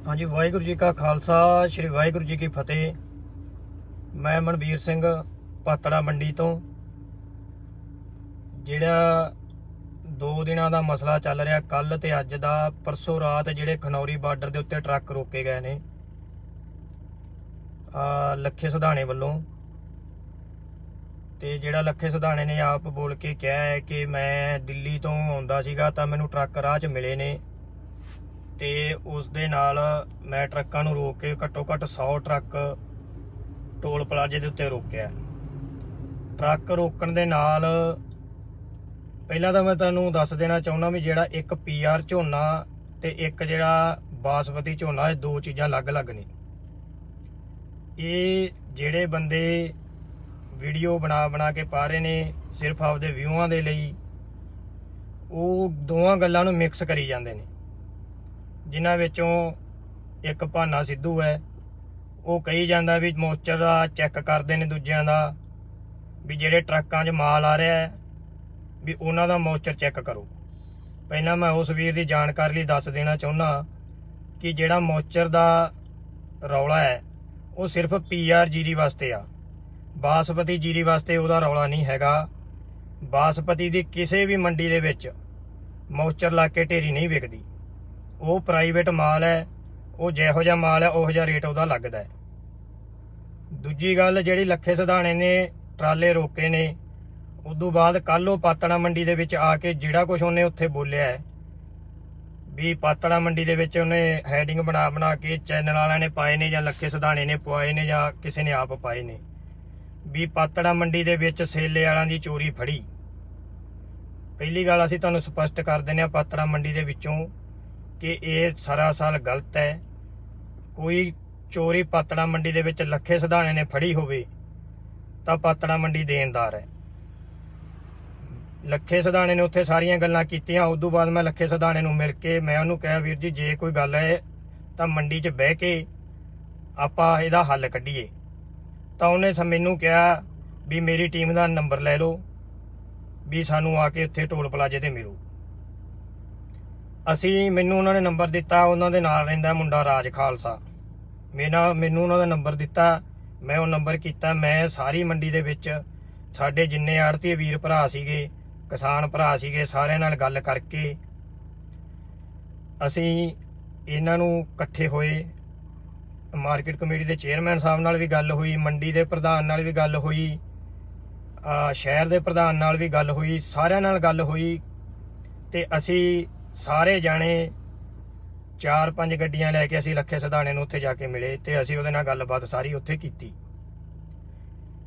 हाँ जी, वाहिगुरू जी का खालसा, श्री वाहिगुरू जी की फतेह। मैं मनवीर सिंह पातड़ा मंडी तो ਜਿਹੜਾ 2 ਦਿਨਾਂ ਦਾ ਮਸਲਾ ਚੱਲ ਰਿਹਾ, ਕੱਲ ਤੇ ਅੱਜ ਦਾ। ਪਰਸੋਂ ਰਾਤ ਜਿਹੜੇ ਖਨੌਰੀ ਬਾਰਡਰ ਦੇ ਉੱਤੇ ਟਰੱਕ ਰੋਕੇ ਗਏ ਨੇ ਲੱਖੇ ਸਿਧਾਣੇ ਵੱਲੋਂ, ਤੇ ਜਿਹੜਾ ਲੱਖੇ ਸਿਧਾਣੇ ਨੇ ਆਪ ਬੋਲ ਕੇ ਕਿਹਾ ਹੈ ਕਿ ਮੈਂ ਦਿੱਲੀ ਤੋਂ ਆਉਂਦਾ ਸੀਗਾ ਤਾਂ ਮੈਨੂੰ ਟਰੱਕ ਰਾਹ 'ਚ ਮਿਲੇ ਨੇ, ਤੇ ਉਸ ਦੇ ਨਾਲ ਮੈਂ ਟਰੱਕਾਂ ਨੂੰ ਰੋਕ ਕੇ ਘੱਟੋ ਘੱਟ 100 ਟਰੱਕ ਟੋਲ ਪਲਾਜ਼ੇ ਦੇ ਉੱਤੇ ਰੋਕਿਆ। ਟਰੱਕ ਰੋਕਣ ਦੇ ਨਾਲ ਪਹਿਲਾਂ ਤਾਂ ਮੈਂ ਤੁਹਾਨੂੰ ਦੱਸ ਦੇਣਾ ਚਾਹੁੰਦਾ ਵੀ ਜਿਹੜਾ ਇੱਕ PR ਝੋਨਾ ਤੇ ਇੱਕ ਜਿਹੜਾ ਬਾਸਮਤੀ ਝੋਨਾ, ਇਹ ਦੋ ਚੀਜ਼ਾਂ ਅਲੱਗ-ਅਲੱਗ ਨੇ। ਇਹ ਜਿਹੜੇ ਬੰਦੇ ਵੀਡੀਓ ਬਣਾ ਕੇ ਪਾ ਰਹੇ ਨੇ ਸਿਰਫ ਆਪਦੇ ਵਿਊਆਂ ਦੇ ਲਈ, ਉਹ ਦੋਵਾਂ ਗੱਲਾਂ ਨੂੰ ਮਿਕਸ ਕਰੀ ਜਾਂਦੇ ਨੇ। ਜਿਨ੍ਹਾਂ ਵਿੱਚੋਂ ਇੱਕ ਭਾਨਾ ਸਿੱਧੂ ਹੈ, ਉਹ ਕਹੀ ਜਾਂਦਾ ਵੀ ਮੋਇਸਚਰ ਦਾ ਚੈੱਕ ਕਰਦੇ ਨੇ ਦੂਜਿਆਂ ਦਾ, ਵੀ ਜਿਹੜੇ ਟਰੱਕਾਂ 'ਚ ਮਾਲ ਆ ਰਿਹਾ ਹੈ ਵੀ ਉਹਨਾਂ ਦਾ ਮੋਇਸਚਰ ਚੈੱਕ ਕਰੋ। ਪਹਿਲਾਂ ਮੈਂ ਉਸ ਵੀਰ ਦੀ ਜਾਣਕਾਰੀ ਲਈ ਦੱਸ ਦੇਣਾ ਚਾਹੁੰਦਾ ਕਿ ਜਿਹੜਾ ਮੋਇਸਚਰ ਦਾ ਰੌਲਾ ਹੈ ਉਹ ਸਿਰਫ PR ਜੀਰੀ ਵਾਸਤੇ ਆ, ਬਾਸਮਤੀ ਜੀਰੀ ਵਾਸਤੇ ਉਹਦਾ ਰੌਲਾ ਨਹੀਂ ਹੈਗਾ। ਬਾਸਮਤੀ ਦੀ ਕਿਸੇ ਵੀ ਮੰਡੀ ਦੇ ਵਿੱਚ ਮੋਇਸਚਰ ਲਾ ਕੇ ਢੇਰੀ ਨਹੀਂ ਵਿਕਦੀ, ਉਹ ਪ੍ਰਾਈਵੇਟ ਮਾਲ ਹੈ। ਉਹ ਜਿਹੋ ਜਿਹਾ ਮਾਲ ਹੈ ਉਹੋ ਜਿਹਾ ਰੇਟ ਉਹਦਾ ਲੱਗਦਾ ਹੈ। ਦੂਜੀ ਗੱਲ, ਜਿਹੜੀ ਲੱਖੇ ਸਿਧਾਣੇ ਨੇ ਟਰਾਲੇ ਰੋਕੇ ਨੇ, ਉਦੋਂ ਬਾਅਦ ਕੱਲ੍ਹ ਉਹ ਪਾਤੜਾ ਮੰਡੀ ਦੇ ਵਿੱਚ ਆ ਕੇ ਜਿਹੜਾ ਕੁਛ ਉਹਨੇ ਉੱਥੇ ਬੋਲਿਆ ਹੈ ਵੀ ਪਾਤੜਾ ਮੰਡੀ ਦੇ ਵਿੱਚ ਉਹਨੇ ਹੈਡਿੰਗ ਬਣਾ ਕੇ ਚੈਨਲ ਵਾਲਿਆਂ ਨੇ ਪਾਏ ਨੇ ਜਾਂ ਲੱਖੇ ਸਿਧਾਣੇ ਨੇ ਪਵਾਏ ਨੇ ਜਾਂ ਕਿਸੇ ਨੇ ਆਪ ਪਾਏ ਨੇ ਵੀ ਪਾਤੜਾ ਮੰਡੀ ਦੇ ਵਿੱਚ ਸੇਲੇ ਵਾਲਿਆਂ ਦੀ ਚੋਰੀ ਫੜੀ। ਪਹਿਲੀ ਗੱਲ ਅਸੀਂ ਤੁਹਾਨੂੰ ਸਪਸ਼ਟ ਕਰ ਦਿੰਦੇ ਹਾਂ ਪਾਤੜਾ ਮੰਡੀ ਦੇ ਵਿੱਚੋਂ ਕਿ ਇਹ ਸਰਾਸਰ ਗਲਤ ਹੈ। ਕੋਈ ਚੋਰੀ ਪਾਤੜਾ ਮੰਡੀ ਦੇ ਵਿੱਚ ਲੱਖੇ ਸਿਧਾਣੇ ਨੇ ਫੜੀ ਹੋਵੇ ਤਾਂ ਪਾਤੜਾ ਮੰਡੀ ਦੇਣਦਾਰ ਹੈ। ਲੱਖੇ ਸਿਧਾਣੇ ਨੇ ਉੱਥੇ ਸਾਰੀਆਂ ਗੱਲਾਂ ਕੀਤੀਆਂ। ਉਦੋਂ ਬਾਅਦ ਮੈਂ ਲੱਖੇ ਸਿਧਾਣੇ ਨੂੰ ਮਿਲ ਕੇ ਮੈਂ ਉਹਨੂੰ ਕਿਹਾ, ਵੀਰ ਜੀ ਜੇ ਕੋਈ ਗੱਲ ਹੈ ਤਾਂ ਮੰਡੀ 'ਚ ਬਹਿ ਕੇ ਆਪਾਂ ਇਹਦਾ ਹੱਲ ਕੱਢੀਏ। ਤਾਂ ਉਹਨੇ ਮੈਨੂੰ ਕਿਹਾ ਵੀ ਮੇਰੀ ਟੀਮ ਦਾ ਨੰਬਰ ਲੈ ਲਓ, ਵੀ ਸਾਨੂੰ ਆ ਕੇ ਉੱਥੇ ਟੋਲ ਪਲਾਜ਼ੇ ਤੇ ਮਿਲੋ। ਮੈਨੂੰ ਉਹਨਾਂ ਨੇ ਨੰਬਰ ਦਿੱਤਾ। ਉਹਨਾਂ ਦੇ ਨਾਲ ਰਹਿੰਦਾ ਮੁੰਡਾ ਰਾਜ ਖਾਲਸਾ, ਮੈਨੂੰ ਉਹਨਾਂ ਦਾ ਨੰਬਰ ਦਿੱਤਾ। ਮੈਂ ਉਹ ਨੰਬਰ ਕੀਤਾ। ਮੈਂ ਸਾਰੀ ਮੰਡੀ ਦੇ ਵਿੱਚ ਸਾਡੇ ਜਿੰਨੇ ਆੜ੍ਹਤੀ ਵੀਰ ਭਰਾ ਸੀਗੇ, ਕਿਸਾਨ ਭਰਾ ਸੀਗੇ, ਸਾਰਿਆਂ ਨਾਲ ਗੱਲ ਕਰਕੇ ਅਸੀਂ ਇਹਨਾਂ ਨੂੰ ਇਕੱਠੇ ਹੋਏ। ਮਾਰਕੀਟ ਕਮੇਟੀ ਦੇ ਚੇਅਰਮੈਨ ਸਾਹਿਬ ਨਾਲ ਵੀ ਗੱਲ ਹੋਈ, ਮੰਡੀ ਦੇ ਪ੍ਰਧਾਨ ਨਾਲ ਵੀ ਗੱਲ ਹੋਈ, ਸ਼ਹਿਰ ਦੇ ਪ੍ਰਧਾਨ ਨਾਲ ਵੀ ਗੱਲ ਹੋਈ, ਸਾਰਿਆਂ ਨਾਲ ਗੱਲ ਹੋਈ। ਤੇ ਅਸੀਂ ਸਾਰੇ ਜਾਣੇ 4-5 ਗੱਡੀਆਂ ਲੈ ਕੇ ਅਸੀਂ ਲੱਖੇ ਸਿਧਾਣੇ ਨੂੰ ਉੱਥੇ ਜਾ ਕੇ ਮਿਲੇ ਤੇ ਅਸੀਂ ਉਹਦੇ ਨਾਲ ਗੱਲਬਾਤ ਸਾਰੀ ਉੱਥੇ ਕੀਤੀ।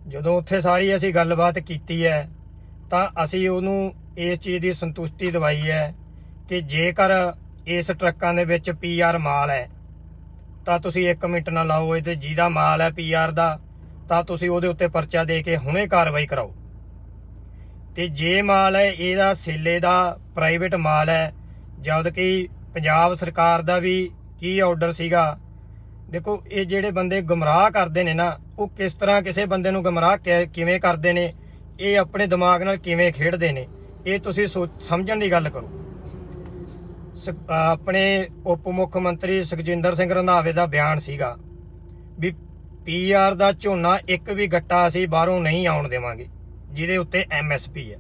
ਜਦੋਂ ਉੱਥੇ ਸਾਰੀ ਅਸੀਂ ਗੱਲਬਾਤ ਕੀਤੀ ਹੈ ਤਾਂ ਅਸੀਂ ਉਹਨੂੰ ਇਸ ਚੀਜ਼ ਦੀ ਸੰਤੁਸ਼ਟੀ ਦਿਵਾਈ ਹੈ ਕਿ ਜੇਕਰ ਇਸ ਟਰੱਕਾਂ ਦੇ ਵਿੱਚ PR ਮਾਲ ਹੈ ਤਾਂ ਤੁਸੀਂ 1 ਮਿੰਟ ਨਾ ਲਾਓ। ਇਹ ਤੇ ਜਿਹਦਾ ਮਾਲ ਹੈ PR ਦਾ ਤਾਂ ਤੁਸੀਂ ਉਹਦੇ ਉੱਤੇ ਪਰਚਾ ਦੇ ਕੇ ਹੁਣੇ ਕਾਰਵਾਈ ਕਰਾਓ। ਤੇ ਜੇ ਮਾਲ ਹੈ ਇਹਦਾ ਸੇਲੇ ਦਾ ਪ੍ਰਾਈਵੇਟ ਮਾਲ ਹੈ, ਜਦ ਕਿ ਪੰਜਾਬ ਸਰਕਾਰ ਦਾ ਵੀ ਕੀ ਆਰਡਰ ਸੀਗਾ। ਦੇਖੋ, ਇਹ ਜਿਹੜੇ ਬੰਦੇ ਗੁੰਮਰਾਹ ਕਰਦੇ ਨੇ ਨਾ, ਉਹ ਕਿਸ ਤਰ੍ਹਾਂ ਕਿਸੇ ਬੰਦੇ ਨੂੰ ਗੁੰਮਰਾਹ ਕਿਵੇਂ ਕਰਦੇ ਨੇ, ਇਹ ਆਪਣੇ ਦਿਮਾਗ ਨਾਲ ਕਿਵੇਂ ਖੇਡਦੇ ਨੇ, ਇਹ ਤੁਸੀਂ ਸਮਝਣ ਦੀ ਗੱਲ ਕਰੋ। ਆਪਣੇ ਉਪ ਮੁੱਖ ਮੰਤਰੀ ਸੁਖਜਿੰਦਰ ਸਿੰਘ ਰੰਧਾਵੇ ਦਾ ਬਿਆਨ ਸੀਗਾ ਵੀ PR ਦਾ ਝੋਨਾ ਇੱਕ ਵੀ ਗੱਟਾ ਅਸੀਂ ਬਾਹਰੋਂ ਨਹੀਂ ਆਉਣ ਦੇਵਾਂਗੇ ਜਿਹਦੇ ਉੱਤੇ MSP ਹੈ।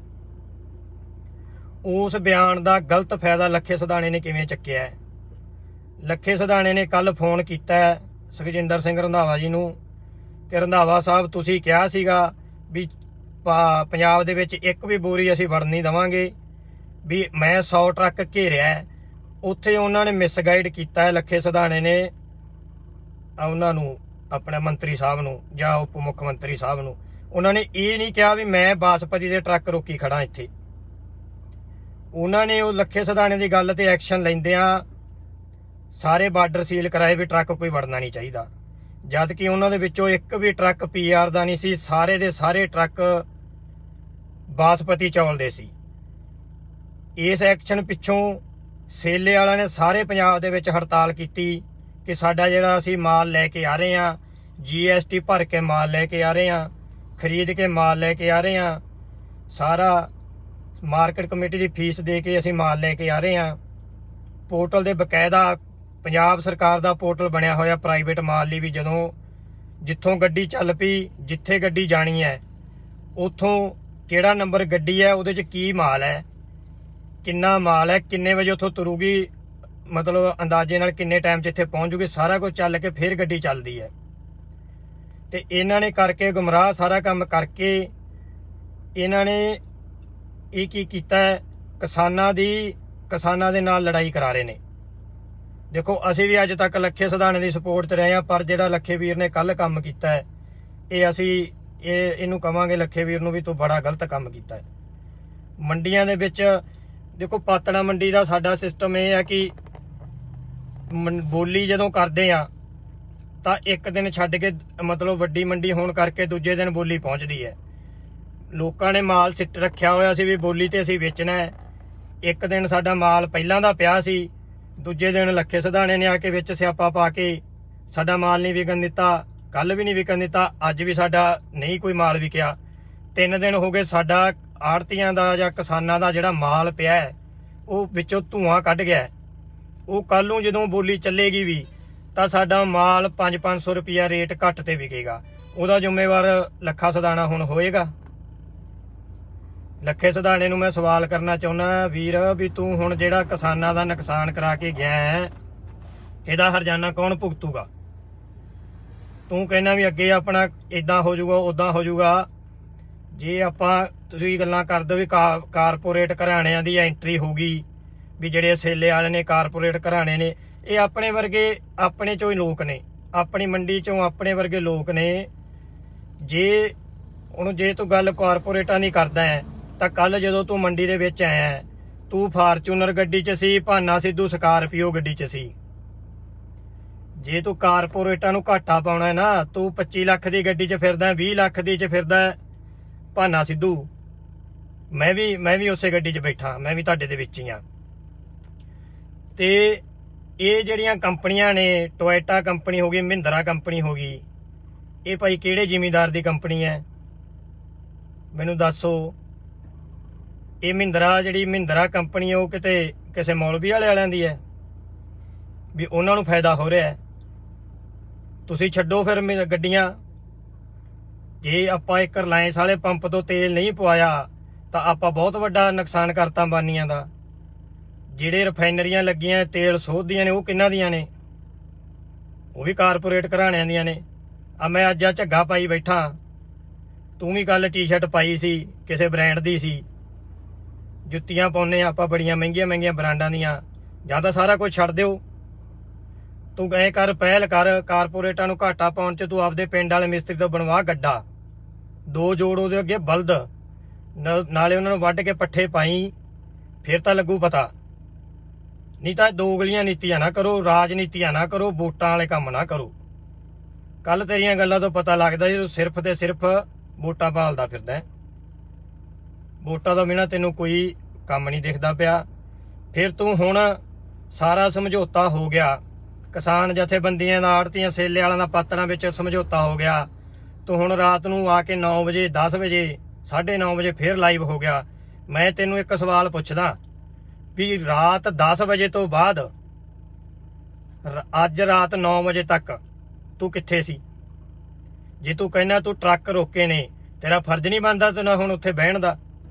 ਉਸ ਬਿਆਨ ਦਾ ਗਲਤ ਫਾਇਦਾ ਲੱਖੇ ਸਿਧਾਣੇ ਨੇ ਕਿਵੇਂ ਚੱਕਿਆ ਹੈ? ਲੱਖੇ ਸਿਧਾਣੇ ਨੇ ਕੱਲ ਫੋਨ ਕੀਤਾ ਸੁਖਜਿੰਦਰ ਸਿੰਘ ਰੰਧਾਵਾ ਜੀ ਨੂੰ ਕਿ ਰੰਧਾਵਾ ਸਾਹਿਬ, ਤੁਸੀਂ ਕਿਹਾ ਸੀਗਾ ਵੀ ਪੰਜਾਬ ਦੇ ਵਿੱਚ ਇੱਕ ਵੀ ਬੋਰੀ ਅਸੀਂ ਵੜਨ ਨਹੀਂ ਦੇਵਾਂਗੇ, ਵੀ ਮੈਂ 100 ਟਰੱਕ ਘੇਰਿਆ। ਉੱਥੇ ਉਹਨਾਂ ਨੇ ਮਿਸਗਾਈਡ ਕੀਤਾ ਹੈ ਲੱਖੇ ਸਿਧਾਣੇ ਨੇ ਉਹਨਾਂ ਨੂੰ, ਆਪਣੇ ਮੰਤਰੀ ਸਾਹਿਬ ਨੂੰ ਜਾਂ ਉਪ ਮੁੱਖ ਮੰਤਰੀ ਸਾਹਿਬ ਨੂੰ। ਉਹਨਾਂ ਨੇ ਇਹ ਨਹੀਂ ਕਿਹਾ ਵੀ ਮੈਂ ਬਾਸਮਤੀ ਦੇ ਟਰੱਕ ਰੋਕੀ ਖੜਾ ਇੱਥੇ। ਉਹਨਾਂ ਨੇ ਉਹ ਲੱਖੇ ਸਿਧਾਣੇ ਦੀ ਗੱਲ ਤੇ ਐਕਸ਼ਨ ਲੈਂਦਿਆਂ ਸਾਰੇ ਬਾਰਡਰ ਸੀਲ ਕਰਾਏ ਵੀ ਟਰੱਕ ਕੋਈ ਵੜਨਾ ਨਹੀਂ ਚਾਹੀਦਾ, ਜਦ ਕਿ ਉਹਨਾਂ ਦੇ ਵਿੱਚੋਂ ਇੱਕ ਵੀ ਟਰੱਕ PR ਦਾ ਨਹੀਂ ਸੀ। ਸਾਰੇ ਦੇ ਸਾਰੇ ਟਰੱਕ ਬਾਸਮਤੀ ਚੌਲ ਦੇ ਸੀ। ਇਸ ਐਕਸ਼ਨ ਪਿੱਛੋਂ ਸੇਲੇ ਵਾਲਿਆਂ ਨੇ ਸਾਰੇ ਪੰਜਾਬ ਦੇ ਵਿੱਚ ਹੜਤਾਲ ਕੀਤੀ ਕਿ ਸਾਡਾ ਜਿਹੜਾ ਅਸੀਂ ਮਾਲ ਲੈ ਕੇ ਆ ਰਹੇ ਹਾਂ, GST ਭਰ ਕੇ ਮਾਲ ਲੈ ਕੇ ਆ ਰਹੇ ਹਾਂ, ਖਰੀਦ ਕੇ ਮਾਲ ਲੈ ਕੇ ਆ ਰਹੇ ਹਾਂ, ਸਾਰਾ ਮਾਰਕੀਟ ਕਮੇਟੀ ਦੀ ਫੀਸ ਦੇ ਕੇ ਅਸੀਂ ਮਾਲ ਲੈ ਕੇ ਆ ਰਹੇ ਹਾਂ। ਪੋਰਟਲ ਦੇ ਬਕਾਇਦਾ ਪੰਜਾਬ ਸਰਕਾਰ ਦਾ ਪੋਰਟਲ ਬਣਿਆ ਹੋਇਆ ਪ੍ਰਾਈਵੇਟ ਮਾਲ ਲਈ ਵੀ, ਜਦੋਂ ਜਿੱਥੋਂ ਗੱਡੀ ਚੱਲ ਪਈ, ਜਿੱਥੇ ਗੱਡੀ ਜਾਣੀ ਹੈ ਉੱਥੋਂ ਕਿਹੜਾ ਨੰਬਰ ਗੱਡੀ ਹੈ, ਉਹਦੇ 'ਚ ਕੀ ਮਾਲ ਹੈ, ਕਿੰਨਾ ਮਾਲ ਹੈ, ਕਿੰਨੇ ਵਜੇ ਉੱਥੋਂ ਤੁਰੂਗੀ, ਮਤਲਬ ਅੰਦਾਜ਼ੇ ਨਾਲ ਕਿੰਨੇ ਟਾਈਮ 'ਚ ਇੱਥੇ ਪਹੁੰਚ ਜੂਗੀ, ਸਾਰਾ ਕੁਝ ਚੱਲ ਕੇ ਫਿਰ ਗੱਡੀ ਚੱਲਦੀ ਹੈ। ਤੇ ਇਹਨਾਂ ਨੇ ਕਰਕੇ ਗੁੰਮਰਾਹ ਸਾਰਾ ਕੰਮ ਕਰਕੇ ਇਹਨਾਂ ਨੇ ਇਹ ਕੀ ਕੀਤਾ ਹੈ, ਕਿਸਾਨਾਂ ਦੇ ਨਾਲ ਲੜਾਈ ਕਰਾ ਰਹੇ ਨੇ। ਦੇਖੋ ਅਸੀਂ ਵੀ ਅੱਜ ਤੱਕ ਲੱਖੇ ਸਿਧਾਣੇ ਦੀ ਸਪੋਰਟ 'ਚ ਰਹੇ ਹਾਂ, ਪਰ ਜਿਹੜਾ ਲੱਖੇ ਵੀਰ ਨੇ ਕੱਲ ਕੰਮ ਕੀਤਾ ਹੈ ਇਹ ਅਸੀਂ ਇਹਨੂੰ ਕਵਾਂਗੇ ਲੱਖੇ ਵੀਰ ਨੂੰ ਵੀ ਤੂੰ ਬੜਾ ਗਲਤ ਕੰਮ ਕੀਤਾ ਹੈ। ਮੰਡੀਆਂ ਦੇ ਵਿੱਚ ਦੇਖੋ ਪਾਤੜਾ ਮੰਡੀ ਦਾ ਸਾਡਾ ਸਿਸਟਮ ਇਹ ਹੈ ਕਿ ਬੋਲੀ ਜਦੋਂ ਕਰਦੇ ਆ ਤਾਂ ਇੱਕ ਦਿਨ ਛੱਡ ਕੇ, ਮਤਲਬ ਵੱਡੀ ਮੰਡੀ ਹੋਣ ਕਰਕੇ ਦੂਜੇ ਦਿਨ ਬੋਲੀ ਪਹੁੰਚਦੀ ਹੈ। ਲੋਕਾਂ ਨੇ ਮਾਲ ਸਿੱਟ ਰੱਖਿਆ ਹੋਇਆ ਸੀ ਵੀ ਬੋਲੀ ਤੇ ਅਸੀਂ ਵੇਚਣਾ ਹੈ। ਇੱਕ ਦਿਨ ਸਾਡਾ ਮਾਲ ਪਹਿਲਾਂ ਦਾ ਪਿਆ ਸੀ, ਦੂਜੇ ਦਿਨ ਲੱਖੇ ਸਿਧਾਣੇ ਨੇ ਆ ਕੇ ਵਿੱਚ ਸਿਆਪਾ ਪਾ ਕੇ ਸਾਡਾ ਮਾਲ ਨਹੀਂ ਵਿਕਣ ਦਿੱਤਾ, ਕੱਲ ਵੀ ਨਹੀਂ ਵਿਕਣ ਦਿੱਤਾ, ਅੱਜ ਵੀ ਸਾਡਾ ਨਹੀਂ ਕੋਈ ਮਾਲ ਵਿਕਿਆ। 3 ਦਿਨ ਹੋ ਗਏ ਸਾਡਾ ਆੜਤੀਆਂ ਦਾ ਜਾਂ ਕਿਸਾਨਾਂ ਦਾ ਜਿਹੜਾ ਮਾਲ ਪਿਆ ਹੈ ਉਹ ਵਿੱਚੋਂ ਧੂਆਂ ਕੱਢ ਗਿਆ। ਉਹ ਕੱਲ ਨੂੰ ਜਦੋਂ ਬੋਲੀ ਚੱਲੇਗੀ ਵੀ ਤਾਂ ਸਾਡਾ ਮਾਲ 500 ਰੁਪਇਆ ਰੇਟ ਘੱਟ ਤੇ ਵਿਕੇਗਾ। ਉਹਦਾ ਜ਼ਿੰਮੇਵਾਰ ਲੱਖਾ ਸਿਧਾਣਾ ਹੁਣ ਹੋਏਗਾ। ਲੱਖੇ ਸਿਧਾਣੇ ਨੂੰ ਮੈਂ ਸਵਾਲ ਕਰਨਾ ਚਾਹੁੰਦਾ ਵੀਰ, ਵੀ ਤੂੰ ਹੁਣ ਜਿਹੜਾ ਕਿਸਾਨਾਂ ਦਾ ਨੁਕਸਾਨ ਕਰਾ ਕੇ ਗਿਆ ਹੈ ਇਹਦਾ ਹਰਜਾਨਾ ਕੌਣ ਭੁਗਤੂਗਾ? ਤੂੰ ਕਹਿੰਦਾ ਵੀ ਅੱਗੇ ਆਪਣਾ ਇਦਾਂ ਹੋ ਜਾਊਗਾ, ਉਦਾਂ ਹੋ ਜਾਊਗਾ। ਜੇ ਆਪਾਂ ਤੁਸੀਂ ਗੱਲਾਂ ਕਰਦੇ ਹੋ ਵੀ ਕਾਰਪੋਰੇਟ ਘਰਾਣਿਆਂ ਦੀ ਐਂਟਰੀ ਹੋਊਗੀ, ਵੀ ਜਿਹੜੇ ਸੇਲੇ ਵਾਲੇ ਨੇ ਕਾਰਪੋਰੇਟ ਘਰਾਣੇ ਨੇ, ਇਹ ਆਪਣੇ ਵਰਗੇ ਆਪਣੇ ਚੋਂ ਹੀ ਲੋਕ ਨੇ, ਆਪਣੀ ਮੰਡੀ ਚੋਂ ਆਪਣੇ ਵਰਗੇ ਲੋਕ ਨੇ। ਜੇ ਤੂੰ ਗੱਲ ਕਾਰਪੋਰੇਟਾਂ ਦੀ ਕਰਦਾ ਹੈ ਤਾਂ ਕੱਲ ਜਦੋਂ ਤੂੰ ਮੰਡੀ ਦੇ ਵਿੱਚ ਆਇਆ ਤੂੰ ਫਾਰਚੂਨਰ ਗੱਡੀ 'ਚ ਸੀ, ਭਾਨਾ ਸਿੱਧੂ ਸਕਾਰਪੀਓ ਗੱਡੀ 'ਚ ਸੀ। ਜੇ ਤੂੰ ਕਾਰਪੋਰੇਟਾਂ ਨੂੰ ਘਾਟਾ ਪਾਉਣਾ ਹੈ ਨਾ, ਤੂੰ 25 ਲੱਖ ਦੀ ਗੱਡੀ 'ਚ ਫਿਰਦਾ, 20 ਲੱਖ ਦੀ 'ਚ ਫਿਰਦਾ ਭਾਨਾ ਸਿੱਧੂ। ਮੈਂ ਵੀ ਉਸੇ ਗੱਡੀ 'ਚ ਬੈਠਾ, ਮੈਂ ਵੀ ਤੁਹਾਡੇ ਦੇ ਵਿੱਚ ਹੀ ਆ। ਤੇ ਇਹ ਜਿਹੜੀਆਂ ਕੰਪਨੀਆਂ ਨੇ, ਟੋਇਟਾ ਕੰਪਨੀ ਹੋ ਗਈ, ਮਹਿੰਦਰਾ ਕੰਪਨੀ ਹੋ ਗਈ, ਇਹ ਭਾਈ ਕਿਹੜੇ ਜ਼ਿਮੀਂਦਾਰ ਦੀ ਕੰਪਨੀ ਹੈ ਮੈਨੂੰ ਦੱਸੋ? ਇਹ ਮਹਿੰਦਰਾ ਕੰਪਨੀ ਉਹ ਕਿਤੇ ਕਿਸੇ ਮੌਲਵੀ ਵਾਲਿਆਂ ਦੀ ਹੈ ਵੀ ਉਹਨਾਂ ਨੂੰ ਫਾਇਦਾ ਹੋ ਰਿਹਾ ਹੈ? ਤੁਸੀਂ ਛੱਡੋ ਫਿਰ ਗੱਡੀਆਂ। ਜੇ ਆਪਾਂ ਇੱਕ ਰਿਲਾਇੰਸ ਵਾਲੇ ਪੰਪ ਤੋਂ ਤੇਲ ਨਹੀਂ ਪਵਾਇਆ ਤਾਂ ਆਪਾਂ ਬਹੁਤ ਵੱਡਾ ਨੁਕਸਾਨ ਕਰਤਾ ਅੰਬਾਨੀਆਂ ਦਾ। ਜਿਹੜੇ ਰਿਫਾਈਨਰੀਆਂ ਲੱਗੀਆਂ ਤੇਲ ਸੋਧਦੀਆਂ ਨੇ ਉਹ ਕਿਹਨਾਂ ਦੀਆਂ ਨੇ? ਉਹ ਵੀ ਕਾਰਪੋਰੇਟ ਘਰਾਣਿਆਂ ਦੀਆਂ ਨੇ। ਮੈਂ ਅੱਜ ਝੱਗਾ ਪਾਈ ਬੈਠਾ, ਤੂੰ ਵੀ ਕੱਲ ਟੀ-ਸ਼ਰਟ ਪਾਈ ਸੀ ਕਿਸੇ ਬ੍ਰਾਂਡ ਦੀ ਸੀ। ਜੁੱਤੀਆਂ ਪਾਉਂਦੇ ਆਪਾਂ ਬੜੀਆਂ ਮਹਿੰਗੀਆਂ ਬ੍ਰਾਂਡਾਂ ਦੀਆਂ। ਜਾਂ ਤਾਂ ਸਾਰਾ ਕੁਝ ਛੱਡ ਦਿਓ, ਤੂੰ ਐ ਕਰ, ਪਹਿਲ ਕਰ, ਕਾਰਪੋਰੇਟਾਂ ਨੂੰ ਘਾਟਾ ਪਾਉਣ 'ਚ ਤੂੰ ਆਪਦੇ ਪਿੰਡ ਵਾਲੇ ਮਿਸਤਰੀ ਤੋਂ ਬਣਵਾ ਗੱਡਾ, 2 ਜੋੜ ਉਹਦੇ ਅੱਗੇ ਬਲਦ, ਨਾਲੇ ਉਹਨਾਂ ਨੂੰ ਵੱਢ ਕੇ ਪੱਠੇ ਪਾਈ, ਫਿਰ ਤਾਂ ਲੱਗੂ ਪਤਾ। ਨਹੀਂ ਤਾਂ ਦੋਗਲੀਆਂ ਨੀਤੀਆਂ ਨਾ ਕਰੋ, ਰਾਜਨੀਤੀਆਂ ਨਾ ਕਰੋ, ਵੋਟਾਂ ਵਾਲੇ ਕੰਮ ਨਾ ਕਰੋ। ਕੱਲ ਤੇਰੀਆਂ ਗੱਲਾਂ ਤੋਂ ਪਤਾ ਲੱਗਦਾ ਜੀ ਤੂੰ ਸਿਰਫ ਤੇ ਸਿਰਫ ਵੋਟਾਂ ਭਾਲਦਾ ਫਿਰਦਾ। ਵੋਟਾਂ ਤੋਂ ਬਿਨਾਂ ਤੈਨੂੰ ਕੋਈ ਕੰਮ ਨਹੀਂ ਦਿਖਦਾ ਪਿਆ। ਫਿਰ ਤੂੰ ਹੁਣ ਸਾਰਾ ਸਮਝੌਤਾ ਹੋ ਗਿਆ, ਕਿਸਾਨ ਜਥੇਬੰਦੀਆਂ ਦਾ, ਆੜਤੀਆਂ ਸੇਲੇ ਵਾਲਿਆਂ ਦਾ ਪਾਤੜਾਂ ਵਿੱਚ ਸਮਝੌਤਾ ਹੋ ਗਿਆ। ਤੂੰ ਹੁਣ ਰਾਤ ਨੂੰ ਆ ਕੇ 9 ਵਜੇ, 10 ਵਜੇ, 9:30 ਵਜੇ ਫਿਰ ਲਾਈਵ ਹੋ ਗਿਆ। ਮੈਂ ਤੈਨੂੰ ਇੱਕ ਸਵਾਲ ਪੁੱਛਦਾ ਵੀ ਰਾਤ 10 ਵਜੇ ਤੋਂ ਬਾਅਦ ਅੱਜ ਰਾਤ 9 ਵਜੇ ਤੱਕ ਤੂੰ ਕਿੱਥੇ ਸੀ? ਜੇ ਤੂੰ ਕਹਿੰਦਾ ਤੂੰ ਟਰੱਕ ਰੋਕੇ ਨੇ, ਤੇਰਾ ਫਰਜ਼ ਨਹੀਂ ਬਣਦਾ ਤੈਨੂੰ ਹੁਣ ਉੱਥੇ ਬਹਿਣ ਦਾ?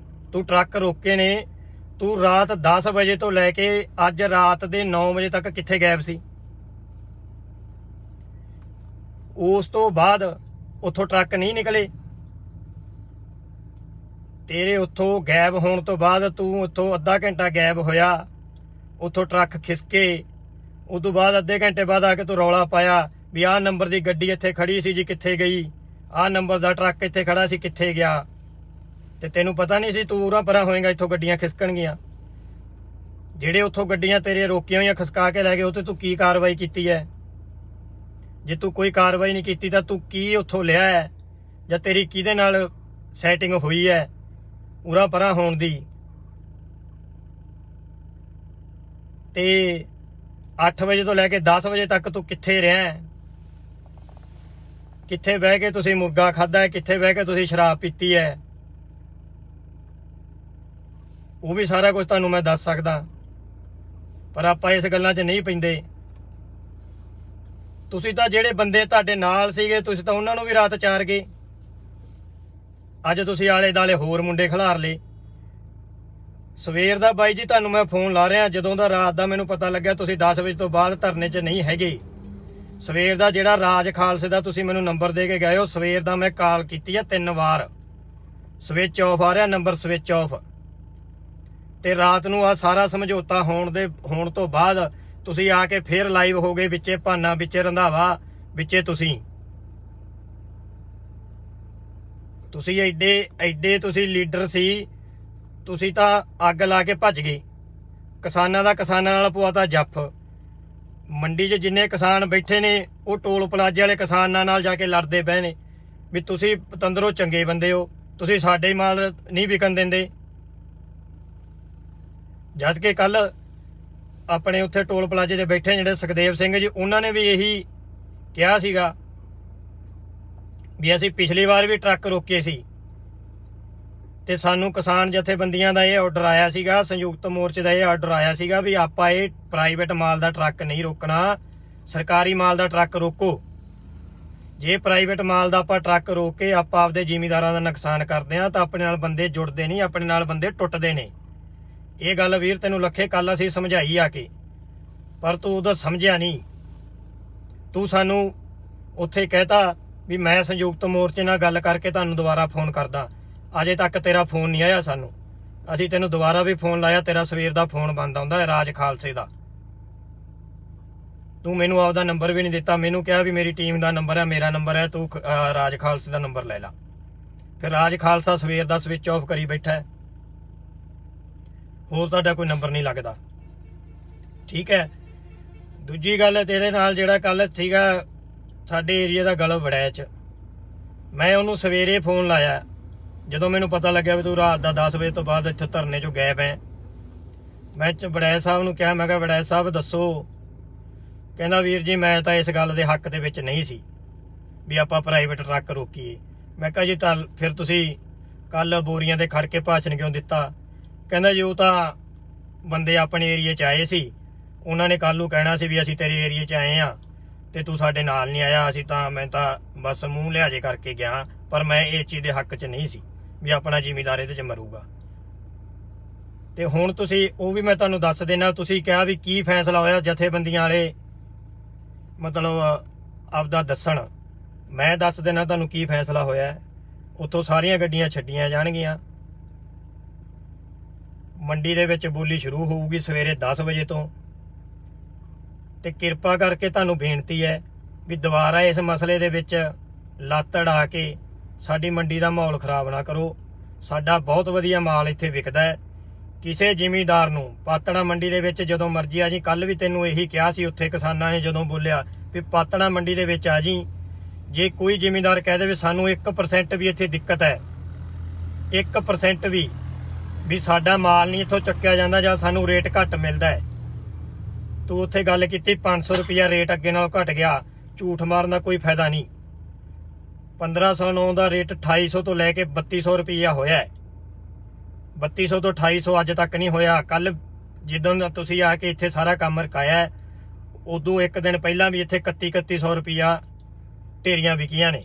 ਤੂੰ ਟਰੱਕ ਰੋਕੇ ਨੇ, ਤੂੰ ਰਾਤ 10 ਵਜੇ ਤੋਂ ਲੈ ਕੇ ਅੱਜ ਰਾਤ ਦੇ 9 ਵਜੇ ਤੱਕ ਕਿੱਥੇ ਗਾਇਬ ਸੀ? ਉਸ ਤੋਂ ਬਾਅਦ ਉੱਥੋਂ ਟਰੱਕ ਨਹੀਂ ਨਿਕਲੇ। ਤੇਰੇ ਉੱਥੋਂ ਗਾਇਬ ਹੋਣ ਤੋਂ ਬਾਅਦ ਤੂੰ ਉੱਥੋਂ ਅੱਧਾ ਘੰਟਾ ਗਾਇਬ ਹੋਇਆ, ਉੱਥੋਂ ਟਰੱਕ ਖਿਸਕੇ, ਉਦੋਂ ਬਾਅਦ ਅੱਧੇ ਘੰਟੇ ਬਾਅਦ ਆ ਕੇ ਤੂੰ ਰੌਲਾ ਪਾਇਆ ਵੀ ਆਹ ਨੰਬਰ ਦੀ ਗੱਡੀ ਇੱਥੇ ਖੜੀ ਸੀ ਜੀ, ਕਿੱਥੇ ਗਈ? ਆਹ ਨੰਬਰ ਦਾ ਟਰੱਕ ਇੱਥੇ ਖੜਾ ਸੀ, ਕਿੱਥੇ ਗਿਆ? ਤੇ ਤੈਨੂੰ ਪਤਾ ਨਹੀਂ ਸੀ ਤੂੰ ਉਰਾਂ ਪਰਾਂ ਹੋਏਗਾ, ਇੱਥੋਂ ਗੱਡੀਆਂ ਖਿਸਕਣਗੀਆਂ। ਜਿਹੜੇ ਉੱਥੋਂ ਗੱਡੀਆਂ ਤੇਰੀਆਂ ਰੋਕੀਆਂ ਹੋਈਆਂ ਖਿਸਕਾ ਕੇ ਲੈ ਗਏ, ਉਹ ਤੇ ਤੂੰ ਕੀ ਕਾਰਵਾਈ ਕੀਤੀ ਹੈ? ਜੇ ਤੂੰ ਕੋਈ ਕਾਰਵਾਈ ਨਹੀਂ ਕੀਤੀ ਤਾਂ ਤੂੰ ਕੀ ਉੱਥੋਂ ਲਿਆ ਹੈ, ਜਾਂ ਤੇਰੀ ਕਿਹਦੇ ਨਾਲ ਸੈਟਿੰਗ ਹੋਈ ਹੈ ਉਰਾਂ ਪਰਾਂ ਹੋਣ ਦੀ? ਤੇ 8 ਵਜੇ ਤੋਂ ਲੈ ਕੇ 10 ਵਜੇ ਤੱਕ ਤੂੰ ਕਿੱਥੇ ਰਿਹਾ? ਕਿੱਥੇ ਬਹਿ ਕੇ ਤੁਸੀਂ ਮੁਰਗਾ ਖਾਧਾ ਹੈ? ਕਿੱਥੇ ਬਹਿ ਕੇ ਤੁਸੀਂ ਸ਼ਰਾਬ ਪੀਤੀ ਹੈ? ਉਹ ਵੀ ਸਾਰਾ ਕੁਝ ਤੁਹਾਨੂੰ ਮੈਂ ਦੱਸ ਸਕਦਾ, ਪਰ ਆਪਾਂ ਇਸ ਗੱਲਾਂ 'ਚ ਨਹੀਂ ਪੈਂਦੇ। ਤੁਸੀਂ ਤਾਂ ਜਿਹੜੇ ਬੰਦੇ ਤੁਹਾਡੇ ਨਾਲ ਸੀਗੇ ਤੁਸੀਂ ਤਾਂ ਉਹਨਾਂ ਨੂੰ ਵੀ ਰਾਤ ਚਾਰ ਗਏ। ਅੱਜ ਤੁਸੀਂ ਆਲੇ ਦਾਲੇ ਹੋਰ ਮੁੰਡੇ ਖਿਲਾਰ ਲਏ। ਸਵੇਰ ਦਾ ਬਾਈ ਜੀ ਤੁਹਾਨੂੰ ਮੈਂ ਫੋਨ ਲਾ ਰਿਹਾ, ਜਦੋਂ ਦਾ ਰਾਤ ਦਾ ਮੈਨੂੰ ਪਤਾ ਲੱਗਿਆ ਤੁਸੀਂ 10 ਵਜੇ ਤੋਂ ਬਾਅਦ ਧਰਨੇ 'ਚ ਨਹੀਂ ਹੈਗੇ। ਸਵੇਰ ਦਾ ਜਿਹੜਾ ਰਾਜ ਖਾਲਸੇ ਦਾ ਤੁਸੀਂ ਮੈਨੂੰ ਨੰਬਰ ਦੇ ਕੇ ਗਏ ਹੋ, ਸਵੇਰ ਦਾ ਮੈਂ ਕਾਲ ਕੀਤੀ ਆ 3 ਵਾਰ, ਸਵਿਚ ਆਫ ਆ ਰਿਹਾ ਨੰਬਰ, ਸਵਿਚ ਆਫ। ਤੇ ਰਾਤ ਨੂੰ ਆ ਸਾਰਾ ਸਮਝੌਤਾ ਹੋਣ ਤੋਂ ਬਾਅਦ ਤੁਸੀਂ ਆ ਕੇ ਫੇਰ ਲਾਈਵ ਹੋ ਗਏ, ਵਿੱਚੇ ਭਾਨਾ, ਵਿੱਚੇ ਰੰਧਾਵਾ, ਵਿੱਚੇ ਤੁਸੀਂ ਐਡੇ ਤੁਸੀਂ ਲੀਡਰ ਸੀ। ਤੁਸੀਂ ਤਾਂ ਅੱਗ ਲਾ ਕੇ ਭੱਜ ਗਏ। ਕਿਸਾਨਾਂ ਦਾ ਕਿਸਾਨਾਂ ਨਾਲ ਪਵਾਤਾ ਜੱਫ। ਮੰਡੀ 'ਚ ਜਿੰਨੇ ਕਿਸਾਨ ਬੈਠੇ ਨੇ ਉਹ ਟੋਲ ਪਲਾਜ਼ੇ ਵਾਲੇ ਕਿਸਾਨਾਂ ਨਾਲ ਜਾ ਕੇ ਲੜਦੇ ਪਏ ਨੇ ਵੀ ਤੁਸੀਂ ਪਤੰਦਰੋਂ ਚੰਗੇ ਬੰਦੇ ਹੋ, ਤੁਸੀਂ ਸਾਡੇ ਮਾਲ ਨਹੀਂ ਵਿਕਣ ਦਿੰਦੇ। ਜਦ ਕਿ ਕੱਲ ਆਪਣੇ ਉੱਥੇ ਟੋਲ ਪਲਾਜ਼ੇ 'ਤੇ ਬੈਠੇ ਜਿਹੜੇ ਸੁਖਦੇਵ ਸਿੰਘ ਜੀ, ਉਹਨਾਂ ਨੇ ਵੀ ਇਹੀ ਕਿਹਾ ਸੀਗਾ ਵੀ ਅਸੀਂ ਪਿਛਲੀ ਵਾਰ ਵੀ ਟਰੱਕ ਰੋਕੇ ਸੀ ਤੇ ਸਾਨੂੰ ਕਿਸਾਨ ਜਥੇਬੰਦੀਆਂ ਦਾ ਇਹ ਆਰਡਰ ਆਇਆ ਸੀਗਾ, ਸੰਯੁਕਤ ਮੋਰਚੇ ਦਾ ਇਹ ਆਰਡਰ ਆਇਆ ਸੀਗਾ ਵੀ ਆਪਾਂ ਇਹ ਪ੍ਰਾਈਵੇਟ ਮਾਲ ਦਾ ਟਰੱਕ ਨਹੀਂ ਰੋਕਣਾ, ਸਰਕਾਰੀ ਮਾਲ ਦਾ ਟਰੱਕ ਰੋਕੋ। ਜੇ ਪ੍ਰਾਈਵੇਟ ਮਾਲ ਦਾ ਆਪਾਂ ਟਰੱਕ ਰੋਕ ਕੇ ਆਪਾਂ ਆਪਦੇ ਜ਼ਿਮੀਂਦਾਰਾਂ ਦਾ ਨੁਕਸਾਨ ਕਰਦੇ ਆ ਤਾਂ ਆਪਣੇ ਨਾਲ ਬੰਦੇ ਜੁੜਦੇ ਨਹੀਂ, ਆਪਣੇ ਨਾਲ ਬੰਦੇ ਟੁੱਟਦੇ ਨੇ। ਇਹ ਗੱਲ ਵੀਰ ਤੈਨੂੰ ਲੱਖੇ ਕੱਲ ਅਸੀਂ ਸਮਝਾਈ ਆ ਕੇ, ਪਰ ਤੂੰ ਉਦੋਂ ਸਮਝਿਆ ਨਹੀਂ। ਤੂੰ ਸਾਨੂੰ ਉੱਥੇ ਕਹਿਤਾ ਵੀ ਮੈਂ ਸੰਯੁਕਤ ਮੋਰਚੇ ਨਾਲ ਗੱਲ ਕਰਕੇ ਤੁਹਾਨੂੰ ਦੁਬਾਰਾ ਫੋਨ ਕਰਦਾ। ਅਜੇ ਤੱਕ ਤੇਰਾ ਫੋਨ ਨਹੀਂ ਆਇਆ ਸਾਨੂੰ। ਅਸੀਂ ਤੈਨੂੰ ਦੁਬਾਰਾ ਵੀ ਫੋਨ ਲਾਇਆ, ਤੇਰਾ ਸਵੇਰ ਦਾ ਫੋਨ ਬੰਦ ਆਉਂਦਾ ਹੈ ਰਾਜ ਖਾਲਸੇ ਦਾ। ਤੂੰ ਮੈਨੂੰ ਆਪਦਾ ਨੰਬਰ ਵੀ ਨਹੀਂ ਦਿੱਤਾ, ਮੈਨੂੰ ਕਿਹਾ ਵੀ ਮੇਰੀ ਟੀਮ ਦਾ ਨੰਬਰ ਹੈ, ਮੇਰਾ ਨੰਬਰ ਹੈ, ਤੂੰ ਰਾਜ ਖਾਲਸੇ ਦਾ ਨੰਬਰ ਲੈ ਲਾ। ਫਿਰ ਰਾਜ ਖਾਲਸਾ ਸਵੇਰ ਦਾ ਸਵਿਚ ਆਫ ਕਰੀ ਬੈਠਾ ਹੈ, ਹੋਰ ਤੁਹਾਡਾ ਕੋਈ ਨੰਬਰ ਨਹੀਂ ਲੱਗਦਾ। ਠੀਕ ਹੈ। ਦੂਜੀ ਗੱਲ, ਤੇਰੇ ਨਾਲ ਜਿਹੜਾ ਕੱਲ ਸੀਗਾ ਸਾਡੇ ਏਰੀਆ ਦਾ ਗਲਬ ਵੜੈਚ, ਮੈਂ ਉਹਨੂੰ ਸਵੇਰੇ ਫੋਨ ਲਾਇਆ ਜਦੋਂ ਮੈਨੂੰ ਪਤਾ ਲੱਗਿਆ ਵੀ ਤੂੰ ਰਾਤ ਦਾ 10 ਵਜੇ ਤੋਂ ਬਾਅਦ ਇੱਥੇ ਧਰਨੇ 'ਚੋਂ ਗਾਇਬ ਹੈ। ਮੈਂ ਵੜੈਚ ਸਾਹਿਬ ਨੂੰ ਕਿਹਾ, ਮੈਂ ਕਿਹਾ ਵੜੈਚ ਸਾਹਿਬ ਦੱਸੋ। ਕਹਿੰਦਾ ਵੀਰ ਜੀ ਮੈਂ ਤਾਂ ਇਸ ਗੱਲ ਦੇ ਹੱਕ ਦੇ ਵਿੱਚ ਨਹੀਂ ਸੀ ਵੀ ਆਪਾਂ ਪ੍ਰਾਈਵੇਟ ਟਰੱਕ ਰੋਕੀਏ। ਮੈਂ ਕਿਹਾ ਜੀ ਤਾਂ ਫਿਰ ਤੁਸੀਂ ਕੱਲ ਬੋਰੀਆਂ ਦੇ ਖੜ ਕੇ ਭਾਸ਼ਣ ਕਿਉਂ ਦਿੱਤਾ? ਕਹਿੰਦਾ ਜੀ ਉਹ ਤਾਂ ਬੰਦੇ ਆਪਣੇ ਏਰੀਏ 'ਚ ਆਏ ਸੀ, ਉਹਨਾਂ ਨੇ ਕੱਲ ਨੂੰ ਕਹਿਣਾ ਸੀ ਵੀ ਅਸੀਂ ਤੇਰੇ ਏਰੀਏ 'ਚ ਆਏ ਆ ਤੇ ਤੂੰ ਸਾਡੇ ਨਾਲ ਨਹੀਂ ਆਇਆ। ਮੈਂ ਤਾਂ ਬਸ ਮੂੰਹ ਲਿਹਾਜ਼ੇ ਕਰਕੇ ਗਿਆ, ਪਰ ਮੈਂ ਇਸ ਚੀਜ਼ ਦੇ ਹੱਕ 'ਚ ਨਹੀਂ ਸੀ ਵੀ ਆਪਣਾ ਜ਼ਿਮੀਂਦਾਰ ਇਹਦੇ 'ਚ ਮਰੂਗਾ। ਤੇ ਹੁਣ ਤੁਸੀਂ ਉਹ ਵੀ ਮੈਂ ਤੁਹਾਨੂੰ ਦੱਸ ਦੇਣਾ, ਤੁਸੀਂ ਕਿਹਾ ਵੀ ਕੀ ਫੈਸਲਾ ਹੋਇਆ ਜਥੇਬੰਦੀਆਂ ਵਾਲੇ ਮਤਲਬ ਆਪਦਾ ਦੱਸਣ। ਮੈਂ ਦੱਸ ਦੇਣਾ ਤੁਹਾਨੂੰ ਕੀ ਫੈਸਲਾ ਹੋਇਆ। ਉੱਥੋਂ ਸਾਰੀਆਂ ਗੱਡੀਆਂ ਛੱਡੀਆਂ ਜਾਣਗੀਆਂ। ਮੰਡੀ ਦੇ ਵਿੱਚ ਬੋਲੀ ਸ਼ੁਰੂ ਹੋਊਗੀ ਸਵੇਰੇ 10 ਵਜੇ ਤੋਂ। ਤੇ ਕਿਰਪਾ ਕਰਕੇ ਤੁਹਾਨੂੰ ਬੇਨਤੀ ਹੈ ਵੀ ਦੁਬਾਰਾ ਇਸ ਮਸਲੇ ਦੇ ਵਿੱਚ ਲੱਤ ਅੜਾ ਕੇ ਸਾਡੀ ਮੰਡੀ ਦਾ ਮਾਹੌਲ ਖਰਾਬ ਨਾ ਕਰੋ। ਸਾਡਾ ਬਹੁਤ ਵਧੀਆ ਮਾਲ ਇੱਥੇ ਵਿਕਦਾ ਹੈ। ਕਿਸੇ ਜ਼ਿਮੀਂਦਾਰ ਨੂੰ ਪਾਤੜਾ ਮੰਡੀ ਦੇ ਵਿੱਚ ਜਦੋਂ ਮਰਜ਼ੀ ਆ ਜੀ। ਕੱਲ ਵੀ ਤੈਨੂੰ ਇਹੀ ਕਿਹਾ ਸੀ, ਉੱਥੇ ਕਿਸਾਨਾਂ ਨੇ ਜਦੋਂ ਬੋਲਿਆ ਵੀ ਪਾਤੜਾ ਮੰਡੀ ਦੇ ਵਿੱਚ ਆ ਜੀ। ਜੇ ਕੋਈ ਜ਼ਿਮੀਂਦਾਰ ਕਹਿ ਦੇਵੇ ਸਾਨੂੰ 1% ਵੀ ਇੱਥੇ ਦਿੱਕਤ ਹੈ, 1% ਵੀ ਸਾਡਾ ਮਾਲ ਨਹੀਂ ਇੱਥੋਂ ਚੱਕਿਆ ਜਾਂਦਾ ਜਾਂ ਸਾਨੂੰ ਰੇਟ ਘੱਟ ਮਿਲਦਾ ਹੈ, ਤੂੰ ਉੱਥੇ ਗੱਲ ਕੀਤੀ 500 ਰੁਪਇਆ ਰੇਟ ਅੱਗੇ ਨਾਲੋਂ ਘਟ ਗਿਆ, ਝੂਠ ਮਾਰਨ ਦਾ ਕੋਈ ਫਾਇਦਾ ਨਹੀਂ। 1509 ਦਾ ਰੇਟ 2800 ਤੋਂ ਲੈ ਕੇ 3200 ਰੁਪਇਆ ਹੋਇਆ ਹੈ। 3200 ਤੋਂ 2800 ਅੱਜ ਤੱਕ ਨਹੀਂ ਹੋਇਆ। ਕੱਲ ਜਿੱਦਾਂ ਤੁਸੀਂ ਆ ਕੇ ਇੱਥੇ ਸਾਰਾ ਕੰਮ ਰਕਾਇਆ, ਉਦੋਂ ਇੱਕ ਦਿਨ ਪਹਿਲਾਂ ਵੀ ਇੱਥੇ 3100 ਰੁਪਇਆ ਢੇਰੀਆਂ ਵਿਕੀਆਂ ਨੇ।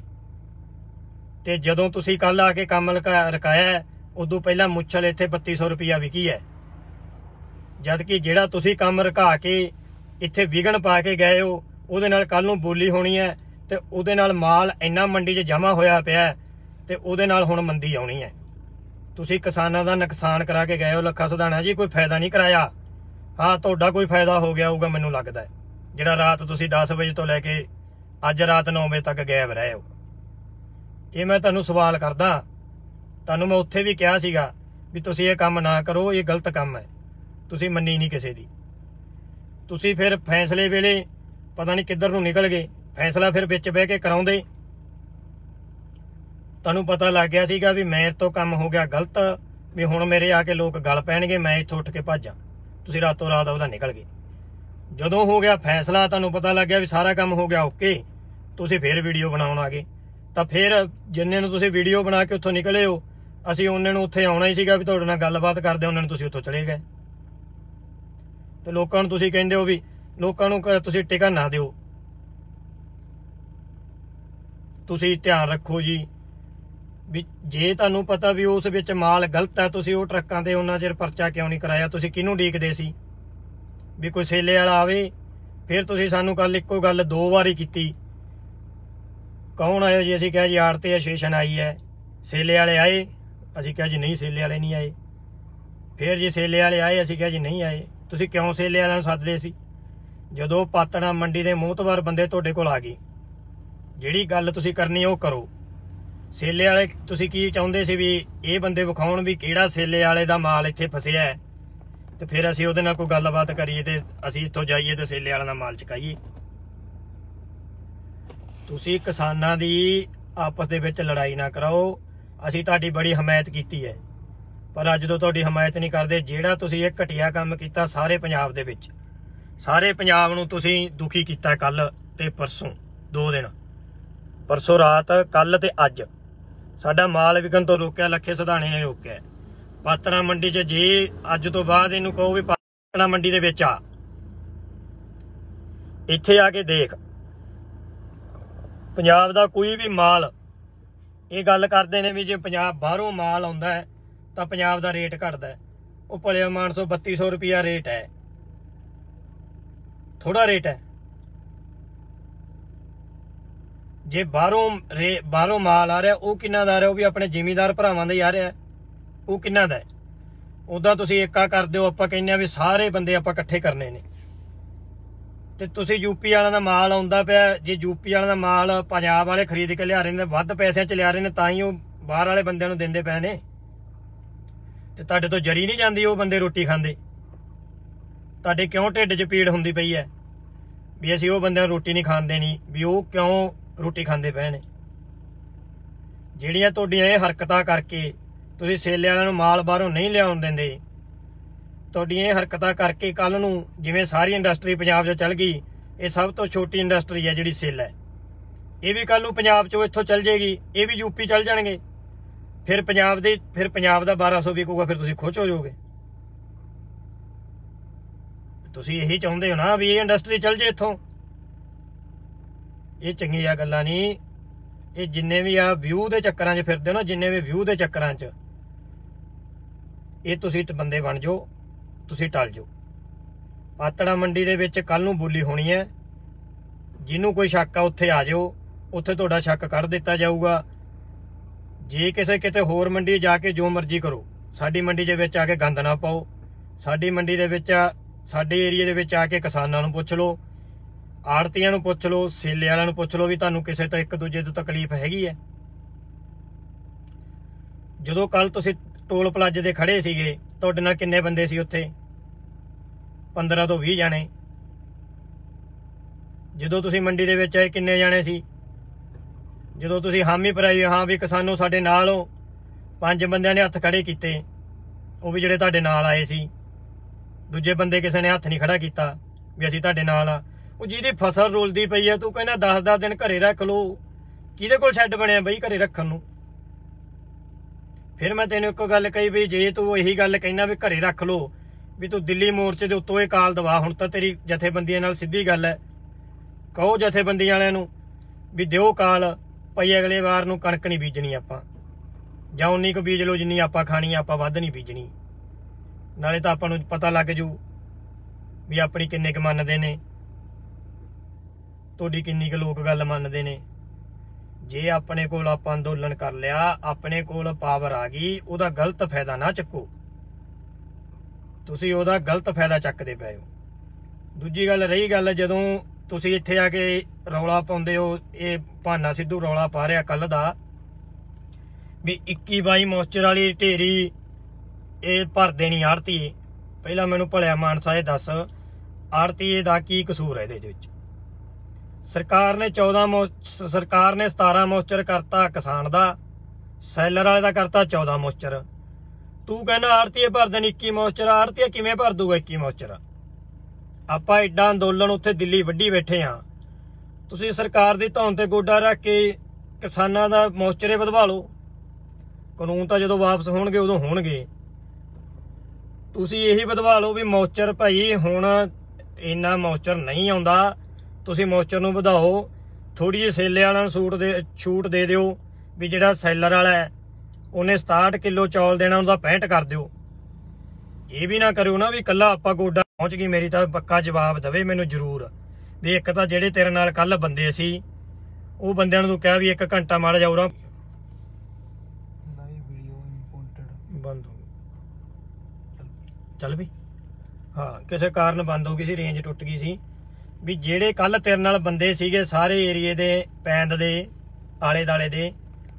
ਤੇ ਜਦੋਂ ਤੁਸੀਂ ਕੱਲ ਆ ਕੇ ਕੰਮ ਰਕਾਇਆ, ਉਦੋਂ ਪਹਿਲਾਂ ਮੁੱਛਲ ਇੱਥੇ 3200 ਰੁਪਇਆ ਵਿਕੀ ਹੈ। ਜਦ ਕਿ ਜਿਹੜਾ ਤੁਸੀਂ ਕੰਮ ਰਕਾ ਕੇ ਇੱਥੇ ਵਿਗਣ ਪਾ ਕੇ ਗਏ ਹੋ, ਉਹਦੇ ਨਾਲ ਕੱਲ ਨੂੰ ਬੋਲੀ ਹੋਣੀ ਹੈ ਤੇ ਉਹਦੇ ਨਾਲ ਮਾਲ ਇੰਨਾ ਮੰਡੀ 'ਚ ਜਮਾ ਹੋਇਆ ਪਿਆ ਤੇ ਉਹਦੇ ਨਾਲ ਹੁਣ ਮੰਦੀ ਆਉਣੀ ਹੈ। ਤੁਸੀਂ ਕਿਸਾਨਾਂ ਦਾ ਨੁਕਸਾਨ ਕਰਾ ਕੇ ਗਏ ਹੋ ਲੱਖਾ ਸਧਾਣਾ ਜੀ, ਕੋਈ ਫਾਇਦਾ ਨਹੀਂ ਕਰਾਇਆ। ਹਾਂ, ਤੁਹਾਡਾ ਕੋਈ ਫਾਇਦਾ ਹੋ ਗਿਆ ਹੋਊਗਾ ਮੈਨੂੰ ਲੱਗਦਾ, ਜਿਹੜਾ ਰਾਤ ਤੁਸੀਂ 10 ਵਜੇ ਤੋਂ ਲੈ ਕੇ ਅੱਜ ਰਾਤ 9 ਵਜੇ ਤੱਕ ਗਾਇਬ ਰਹੇ ਹੋ। ਇਹ ਮੈਂ ਤੁਹਾਨੂੰ ਸਵਾਲ ਕਰਦਾ। ਤੁਹਾਨੂੰ ਮੈਂ ਉੱਥੇ ਵੀ ਕਿਹਾ ਸੀਗਾ ਵੀ ਤੁਸੀਂ ਇਹ ਕੰਮ ਨਾ ਕਰੋ, ਇਹ ਗਲਤ ਕੰਮ ਹੈ। ਤੁਸੀਂ ਮੰਨੀ ਨਹੀਂ ਕਿਸੇ ਦੀ। ਤੁਸੀਂ ਫਿਰ ਫੈਸਲੇ ਵੇਲੇ ਪਤਾ ਨਹੀਂ ਕਿੱਧਰ ਨੂੰ ਨਿਕਲ ਗਏ। ਫੈਸਲਾ ਫਿਰ ਵਿੱਚ ਬਹਿ ਕੇ ਕਰਾਉਂਦੇ। ਤੁਹਾਨੂੰ ਪਤਾ ਲੱਗ ਗਿਆ ਸੀਗਾ ਵੀ ਮੇਰੇ ਤੋਂ ਕੰਮ ਹੋ ਗਿਆ ਗਲਤ, ਵੀ ਹੁਣ ਮੇਰੇ ਆ ਕੇ ਲੋਕ ਗਲ ਪੈਣਗੇ, ਮੈਂ ਇੱਥੋਂ ਉੱਠ ਕੇ ਭੱਜਾਂ। ਤੁਸੀਂ ਰਾਤੋਂ ਰਾਤ ਉਹਦਾ ਨਿਕਲ ਗਏ। ਜਦੋਂ ਹੋ ਗਿਆ ਫੈਸਲਾ, ਤੁਹਾਨੂੰ ਪਤਾ ਲੱਗ ਗਿਆ ਵੀ ਸਾਰਾ ਕੰਮ ਹੋ ਗਿਆ ਓਕੇ, ਤੁਸੀਂ ਫਿਰ ਵੀਡੀਓ ਬਣਾਉਣ ਆ ਗਏ। ਤਾਂ ਫਿਰ ਜਿੰਨੇ ਨੂੰ ਤੁਸੀਂ ਵੀਡੀਓ ਬਣਾ ਕੇ ਉੱਥੋਂ ਨਿਕਲੇ ਹੋ, ਅਸੀਂ ਉਹਨਾਂ ਨੂੰ ਉੱਥੇ ਆਉਣਾ ਹੀ ਸੀਗਾ ਵੀ ਤੁਹਾਡੇ ਨਾਲ ਗੱਲਬਾਤ ਕਰਦੇ, ਉਹਨਾਂ ਨੂੰ ਤੁਸੀਂ ਉੱਥੋਂ ਚਲੇ ਗਏ। ਤੇ ਲੋਕਾਂ ਨੂੰ ਤੁਸੀਂ ਕਹਿੰਦੇ ਹੋ ਵੀ ਲੋਕਾਂ ਨੂੰ ਤੁਸੀਂ ਟਿਕਾ ਨਾ ਦਿਓ। ਤੁਸੀਂ ਧਿਆਨ ਰੱਖੋ ਜੀ ਵੀ ਜੇ ਤੁਹਾਨੂੰ ਪਤਾ ਵੀ ਉਸ ਵਿੱਚ ਮਾਲ ਗਲਤ ਹੈ ਤੁਸੀਂ ਉਹ ਟਰੱਕਾਂ ਤੇ ਉਹਨਾਂ ਚਿਰ ਪਰਚਾ ਕਿਉਂ ਨਹੀਂ ਕਰਾਇਆ? ਤੁਸੀਂ ਕਿਹਨੂੰ ਉਡੀਕਦੇ ਸੀ ਵੀ ਕੋਈ ਸੇਲੇ ਵਾਲਾ ਆਵੇ? ਫਿਰ ਤੁਸੀਂ ਸਾਨੂੰ ਕੱਲ ਇੱਕੋ ਗੱਲ 2 ਵਾਰੀ ਕੀਤੀ। ਕੌਣ ਆਇਓ ਜੀ? ਅਸੀਂ ਕਿਹਾ ਜੀ ਆੜਤੀ ਐਸੋਸੀਏਸ਼ਨ ਆਈ ਹੈ। ਸੇਲੇ ਵਾਲੇ ਆਏ? ਅਸੀਂ ਕਿਹਾ ਜੀ ਨਹੀਂ, ਸੇਲੇ ਵਾਲੇ ਨਹੀਂ ਆਏ। ਫਿਰ ਜੀ ਸੇਲੇ ਵਾਲੇ ਆਏ? ਅਸੀਂ ਕਿਹਾ ਜੀ ਨਹੀਂ ਆਏ। ਤੁਸੀਂ ਕਿਉਂ ਸੇਲੇ ਵਾਲਿਆਂ ਨੂੰ ਸੱਦਦੇ ਸੀ? ਜਦੋਂ ਪਾਤੜਾਂ ਮੰਡੀ ਦੇ ਮੋਹਤਬਾਰ ਬੰਦੇ ਤੁਹਾਡੇ ਕੋਲ ਆ ਗਏ, ਜਿਹੜੀ ਗੱਲ ਤੁਸੀਂ ਕਰਨੀ ਉਹ ਕਰੋ। ਸੇਲੇ ਵਾਲੇ ਤੁਸੀਂ ਕੀ ਚਾਹੁੰਦੇ ਸੀ ਵੀ ਇਹ ਬੰਦੇ ਵਿਖਾਉਣ ਵੀ ਕਿਹੜਾ ਸੇਲੇ ਵਾਲੇ ਦਾ ਮਾਲ ਇੱਥੇ ਫਸਿਆ ਹੈ, ਤੇ ਫਿਰ ਅਸੀਂ ਉਹਦੇ ਨਾਲ ਕੋਈ ਗੱਲਬਾਤ ਕਰੀਏ ਤੇ ਅਸੀਂ ਇੱਥੋਂ ਜਾਈਏ ਤੇ ਸੇਲੇ ਵਾਲਿਆਂ ਦਾ ਮਾਲ ਚੁਕਾਈਏ। ਤੁਸੀਂ ਕਿਸਾਨਾਂ ਦੀ ਆਪਸ ਦੇ ਵਿੱਚ ਲੜਾਈ ਨਾ ਕਰਾਓ। ਅਸੀਂ ਤੁਹਾਡੀ ਬੜੀ ਹਮਾਇਤ ਕੀਤੀ ਹੈ, ਪਰ ਅੱਜ ਤੋਂ ਤੁਹਾਡੀ ਹਮਾਇਤ ਨਹੀਂ ਕਰਦੇ। ਜਿਹੜਾ ਤੁਸੀਂ ਇਹ ਘਟੀਆ ਕੰਮ ਕੀਤਾ ਸਾਰੇ ਪੰਜਾਬ ਦੇ ਵਿੱਚ, ਸਾਰੇ ਪੰਜਾਬ ਨੂੰ ਤੁਸੀਂ ਦੁਖੀ ਕੀਤਾ। ਕੱਲ ਤੇ ਪਰਸੋਂ 2 ਦਿਨ, ਪਰਸੋਂ ਰਾਤ, ਕੱਲ ਤੇ ਅੱਜ ਸਾਡਾ ਮਾਲ ਵਿਕਣ ਤੋਂ ਰੋਕਿਆ ਲੱਖੇ ਸਿਧਾਣੇ ਨੇ ਰੋਕਿਆ। ਪਾਤੜਾਂ ਮੰਡੀ 'ਚ ਜੇ ਅੱਜ ਤੋਂ ਬਾਅਦ ਇਹਨੂੰ ਕਹੋ ਵੀ ਪਾਤੜਾਂ ਮੰਡੀ ਦੇ ਵਿੱਚ ਆ, ਇੱਥੇ ਆ ਕੇ ਦੇਖ, ਪੰਜਾਬ ਦਾ ਕੋਈ ਵੀ ਮਾਲ, ਇਹ ਗੱਲ ਕਰਦੇ ਨੇ ਵੀ ਜੇ ਪੰਜਾਬ ਬਾਹਰੋਂ ਮਾਲ ਆਉਂਦਾ ਹੈ ਤਾਂ ਪੰਜਾਬ ਦਾ ਰੇਟ ਘਟਦਾ ਹੈ। ਉਹ ਭਲੇ ਮਾਨਸੋ 3200 ਰੁਪਇਆ ਰੇਟ ਹੈ, ਥੋੜਾ ਰੇਟ ਹੈ। ਜੇ ਬਾਹਰੋਂ ਮਾਲ ਆ ਰਿਹਾ ਉਹ ਕਿੰਨਾ ਦਾ ਆ ਰਿਹਾ? ਉਹ ਵੀ ਆਪਣੇ ਜ਼ਿਮੀਂਦਾਰ ਭਰਾਵਾਂ ਦਾ ਹੀ ਆ ਰਿਹਾ। ਉਹ ਕਿੰਨਾ ਦਾ ਹੈ? ਉਦਾਂ ਤੁਸੀਂ ਏਕਾ ਕਰ ਦਿਓ। ਆਪਾਂ ਕਹਿੰਦੇ ਆ ਵੀ ਸਾਰੇ ਬੰਦੇ ਆਪਾਂ ਇਕੱਠੇ ਕਰਨੇ ਨੇ। ਤੇ ਤੁਸੀਂ ਯੂਪੀ ਵਾਲਿਆਂ ਦਾ ਮਾਲ ਆਉਂਦਾ ਪਿਆ, ਜੇ ਯੂਪੀ ਵਾਲਿਆਂ ਦਾ ਮਾਲ ਪੰਜਾਬ ਵਾਲੇ ਖਰੀਦ ਕੇ ਲਿਆ ਰਹੇ ਨੇ, ਵੱਧ ਪੈਸਿਆਂ 'ਚ ਲਿਆ ਰਹੇ ਨੇ, ਤਾਂ ਹੀ ਉਹ ਬਾਹਰ ਵਾਲੇ ਬੰਦਿਆਂ ਨੂੰ ਦਿੰਦੇ ਪਏ ਨੇ। ਤੇ ਤੁਹਾਡੇ ਤੋਂ ਜਰੀ ਨਹੀਂ ਜਾਂਦੀ ਉਹ ਬੰਦੇ ਰੋਟੀ ਖਾਂਦੇ? ਤੁਹਾਡੇ ਕਿਉਂ ਢਿੱਡ 'ਚ ਪੀੜ ਹੁੰਦੀ ਪਈ ਹੈ ਵੀ ਅਸੀਂ ਉਹ ਬੰਦਿਆਂ ਨੂੰ ਰੋਟੀ ਨਹੀਂ ਖਾਣ ਦੇਣੀ, ਵੀ ਉਹ ਕਿਉਂ ਰੋਟੀ ਖਾਂਦੇ ਪਏ ਨੇ? ਜਿਹੜੀਆਂ ਤੁਹਾਡੀਆਂ ਇਹ ਹਰਕਤਾਂ ਕਰਕੇ ਤੁਸੀਂ ਸੇਲੇ ਵਾਲਿਆਂ ਨੂੰ ਮਾਲ ਬਾਹਰੋਂ ਨਹੀਂ ਲਿਆਉਣ ਦਿੰਦੇ, ਤੁਹਾਡੀਆਂ ਇਹ ਹਰਕਤਾਂ ਕਰਕੇ ਕੱਲ ਨੂੰ ਜਿਵੇਂ ਸਾਰੀ ਇੰਡਸਟਰੀ ਪੰਜਾਬ 'ਚ ਚੱਲ ਗਈ, ਇਹ ਸਭ ਤੋਂ ਛੋਟੀ ਇੰਡਸਟਰੀ ਹੈ ਜਿਹੜੀ ਸੇਲ ਹੈ, ਇਹ ਵੀ ਕੱਲ ਨੂੰ ਪੰਜਾਬ 'ਚੋਂ ਇੱਥੋਂ ਚੱਲ ਜਾਏਗੀ, ਇਹ ਵੀ ਯੂਪੀ ਚੱਲ ਜਾਣਗੇ। ਫਿਰ ਪੰਜਾਬ ਦਾ 1200 ਵਿਕੂਗਾ, ਫਿਰ ਤੁਸੀਂ ਖੁਸ਼ ਹੋ ਜਾਓਗੇ। ਤੁਸੀਂ ਇਹੀ ਚਾਹੁੰਦੇ ਹੋ ਨਾ ਵੀ ਇਹ ਇੰਡਸਟਰੀ ਚੱਲ ਜੇ ਇੱਥੋਂ? ਇਹ ਚੰਗੀਆਂ ਗੱਲਾਂ ਨਹੀਂ। ਇਹ ਜਿੰਨੇ ਵੀ ਆ ਵਿਊ ਦੇ ਚੱਕਰਾਂ 'ਚ ਫਿਰਦੇ ਹੋ ਨਾ, ਜਿੰਨੇ ਵੀ ਵਿਊ ਦੇ ਚੱਕਰਾਂ 'ਚ, ਇਹ ਤੁਸੀਂ ਬੰਦੇ ਬਣ ਜਾਓ, ਤੁਸੀਂ ਟਲ ਜਾਓ। ਪਾਤੜਾਂ ਮੰਡੀ ਦੇ ਵਿੱਚ ਕੱਲ ਨੂੰ ਬੋਲੀ ਹੋਣੀ ਹੈ, ਜਿਹਨੂੰ ਕੋਈ ਸ਼ੱਕ ਆ ਉੱਥੇ ਆ ਜਾਓ, ਉੱਥੇ ਤੁਹਾਡਾ ਸ਼ੱਕ ਕੱਢ ਦਿੱਤਾ ਜਾਊਗਾ। ਜੇ ਕਿਸੇ ਕਿਤੇ ਹੋਰ ਮੰਡੀ ਜਾ ਕੇ ਜੋ ਮਰਜ਼ੀ ਕਰੋ, ਸਾਡੀ ਮੰਡੀ ਦੇ ਵਿੱਚ ਆ ਕੇ ਗੰਦ ਨਾ ਪਾਓ। ਸਾਡੀ ਮੰਡੀ ਦੇ ਵਿੱਚ, ਸਾਡੇ ਏਰੀਏ ਦੇ ਵਿੱਚ ਆ ਕੇ ਕਿਸਾਨਾਂ ਨੂੰ ਪੁੱਛ ਲਓ, ਆੜਤੀਆਂ ਨੂੰ ਪੁੱਛ ਲਓ, ਸੇਲੇ ਵਾਲਿਆਂ ਨੂੰ ਪੁੱਛ ਲਓ ਵੀ ਤੁਹਾਨੂੰ ਕਿਸੇ ਤੋਂ ਇੱਕ ਦੂਜੇ ਤੋਂ ਤਕਲੀਫ ਹੈਗੀ ਹੈ। ਜਦੋਂ ਕੱਲ ਤੁਸੀਂ ਟੋਲ ਪਲਾਜ਼ੇ ਤੇ ਖੜੇ ਸੀਗੇ, ਤੁਹਾਡੇ ਨਾਲ ਕਿੰਨੇ ਬੰਦੇ ਸੀ ਉੱਥੇ? 15 ਤੋਂ 20 ਜਾਣੇ। ਜਦੋਂ ਤੁਸੀਂ ਮੰਡੀ ਦੇ ਵਿੱਚ ਆਏ ਕਿੰਨੇ ਜਾਣੇ ਸੀ? ਜਦੋਂ ਤੁਸੀਂ ਹਾਮੀ ਭਰਾਈ ਹਾਂ ਵੀ ਕਿਸਾਨੋਂ ਸਾਡੇ ਨਾਲ ਹੋ, 5 ਬੰਦਿਆਂ ਨੇ ਹੱਥ ਖੜੇ ਕੀਤੇ, ਉਹ ਵੀ ਜਿਹੜੇ ਤੁਹਾਡੇ ਨਾਲ ਆਏ ਸੀ। ਦੂਜੇ ਬੰਦੇ ਕਿਸੇ ਨੇ ਹੱਥ ਨਹੀਂ ਖੜਾ ਕੀਤਾ ਵੀ ਅਸੀਂ ਤੁਹਾਡੇ ਨਾਲ ਆ। ਉਹ ਜਿਹਦੀ ਫਸਲ ਰੁਲਦੀ ਪਈ ਹੈ, ਤੂੰ ਕਹਿੰਦਾ 10-10 ਦਿਨ ਘਰੇ ਰੱਖ ਲਓ। ਕਿਹਦੇ ਕੋਲ ਸ਼ੈੱਡ ਬਣਿਆ ਬਈ ਘਰੇ ਰੱਖਣ ਨੂੰ? ਫਿਰ ਮੈਂ ਤੈਨੂੰ ਇੱਕ ਗੱਲ ਕਹੀ ਵੀ ਜੇ ਤੂੰ ਇਹੀ ਗੱਲ ਕਹਿਣਾ ਵੀ ਘਰੇ ਰੱਖ ਲਓ, ਵੀ ਤੂੰ ਦਿੱਲੀ ਮੋਰਚੇ ਦੇ ਉੱਤੋਂ ਇਹ ਕਾਲ ਦਵਾ। ਹੁਣ ਤਾਂ ਤੇਰੀ ਜਥੇਬੰਦੀਆਂ ਨਾਲ ਸਿੱਧੀ ਗੱਲ ਹੈ, ਕਹੋ ਜਥੇਬੰਦੀਆਂ ਵਾਲਿਆਂ ਨੂੰ ਵੀ ਦਿਓ ਕਾਲ, ਭਈ ਅਗਲੇ ਵਾਰ ਨੂੰ ਕਣਕ ਨਹੀਂ ਬੀਜਣੀ ਆਪਾਂ, ਜਾਂ ਉਨੀ ਕੁ ਬੀਜ ਲਓ ਜਿੰਨੀ ਆਪਾਂ ਖਾਣੀ, ਆਪਾਂ ਵੱਧ ਨਹੀਂ ਬੀਜਣੀ। ਨਾਲੇ ਤਾਂ ਆਪਾਂ ਨੂੰ ਪਤਾ ਲੱਗ ਜੂ ਵੀ ਆਪਣੀ ਕਿੰਨੇ ਕੁ ਮੰਨਦੇ ਨੇ, ਤੁਹਾਡੀ ਕਿੰਨੀ ਕੁ ਲੋਕ ਗੱਲ ਮੰਨਦੇ ਨੇ। ਜੇ ਆਪਣੇ ਕੋਲ ਆਪਾਂ ਅੰਦੋਲਨ ਕਰ ਲਿਆ, ਆਪਣੇ ਕੋਲ ਪਾਵਰ ਆ ਗਈ, ਉਹਦਾ ਗਲਤ ਫਾਇਦਾ ਨਾ ਚੱਕੋ। ਤੁਸੀਂ ਉਹਦਾ ਗਲਤ ਫਾਇਦਾ ਚੱਕਦੇ ਪਏ ਹੋ। ਦੂਜੀ ਗੱਲ ਰਹੀ ਗੱਲ, ਜਦੋਂ ਤੁਸੀਂ ਇੱਥੇ ਆ ਕੇ ਰੌਲਾ ਪਾਉਂਦੇ ਹੋ, ਇਹ ਭਾਨਾ ਸਿੱਧੂ ਰੌਲਾ ਪਾ ਰਿਹਾ ਕੱਲ ਦਾ ਵੀ 21-22 ਮੋਇਸਚਰ ਵਾਲੀ ਢੇਰੀ ਇਹ ਭਰਦੇ ਨਹੀਂ ਆੜਤੀਏ। ਪਹਿਲਾਂ ਮੈਨੂੰ ਭਲਿਆ ਮਾਨਸਾ ਇਹ ਦੱਸ, ਆੜਤੀਏ ਦਾ ਕੀ ਕਸੂਰ ਹੈ ਇਹਦੇ ਵਿੱਚ? ਸਰਕਾਰ ਨੇ 17 ਮੋਇਸਚਰ ਕਰਤਾ ਕਿਸਾਨ ਦਾ, ਸੈਲਰ ਵਾਲੇ ਦਾ ਕਰਤਾ 14 ਮੋਇਸਚਰ। ਤੂੰ ਕਹਿੰਦਾ ਆੜਤੀਏ ਭਰ ਦੇਣ 21 ਮੋਇਸਚਰ। ਆੜਤੀਏ ਕਿਵੇਂ ਭਰ ਦੂਗਾ 21 ਮੋਇਸਚਰ? ਆਪਾਂ ਐਡਾ ਅੰਦੋਲਨ ਉੱਥੇ ਦਿੱਲੀ ਵੱਢੀ ਬੈਠੇ ਆ, ਤੁਸੀਂ ਸਰਕਾਰ ਦੀ ਧੌਣ ਤੇ ਗੋਡਾ ਰੱਖ ਕੇ ਕਿਸਾਨਾਂ ਦਾ ਮੋਇਸਚਰੇ ਵਧਵਾ ਲਓ। ਕਾਨੂੰਨ ਤਾਂ ਜਦੋਂ ਵਾਪਸ ਹੋਣਗੇ ਉਦੋਂ ਹੋਣਗੇ। ਤੁਸੀਂ ਇਹੀ ਵਧਵਾ ਲਓ ਵੀ ਮੋਇਸਚਰ ਭਾਈ ਹੁਣ ਇੰਨਾ ਮੋਇਸਚਰ ਨਹੀਂ ਆਉਂਦਾ, ਤੁਸੀਂ ਮੋਇਸਚਰ ਨੂੰ ਵਧਾਓ थोड़ी जी सेले वाला छूट दे दिओ भी जिहड़ा सैलर वाला है उन्हें 67 किलो चौल देना उनका 65 कर दिओ। ये भी ना करो ना भी कल्ला आपां गोडा पहुँच गई। मेरी तो पक्का जवाब दवे मैनू जरूर भी एक तो जेडे तेरे नाल कल बंदे सी वो बंदियां नूं तूं कहा भी 1 घंटा माड़ा जा उरा बंद हो चल भी हाँ किसी कारण बंद हो गई सी, रेंज टुट गई सी। भी जेडे कल तेरे नाल बंदे सीगे सारे एरिए दे पैंद दे आले दाले दे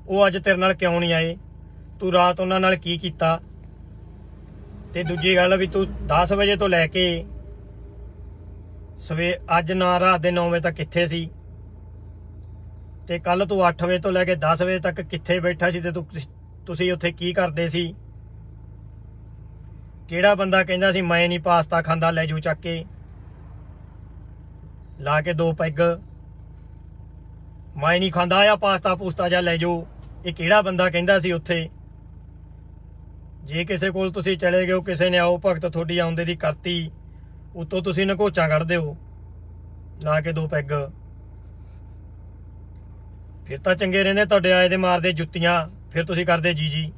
वो अज तेरे नाल क्यों नहीं आए? तू रात उन्हां नाल की कीता? ते दूजी गल भी तू 10 वजे तो लैके अज ना रात दे 9 वजे तक कित्थे सी? ते कल तू 8 वजे तो लैके 10 वजे तक कित्थे बैठा सी? ते तुसीं उत्थे की करदे सी? किहड़ा बंदा कहंदा सी मैं नहीं पास्ता खांदा लै जाओ चक के ला के 2 पैग, मैं नहीं खांदा या पास्ता पूस्ता जा लै जाओ? ये किहड़ा बंदा कहंदा सी उत्थे? जे किसी कोल तुसीं चले गए हो किसी ने आओ भगत थोड़ी आउंदे दी करती उत्तों तुसीं नकोचा कढ़दे हो ला के 2 पैग। फिर तो चंगे रहिंदे तुहाडे आए दे मारदे जुत्तियां, फिर तुसीं करदे जी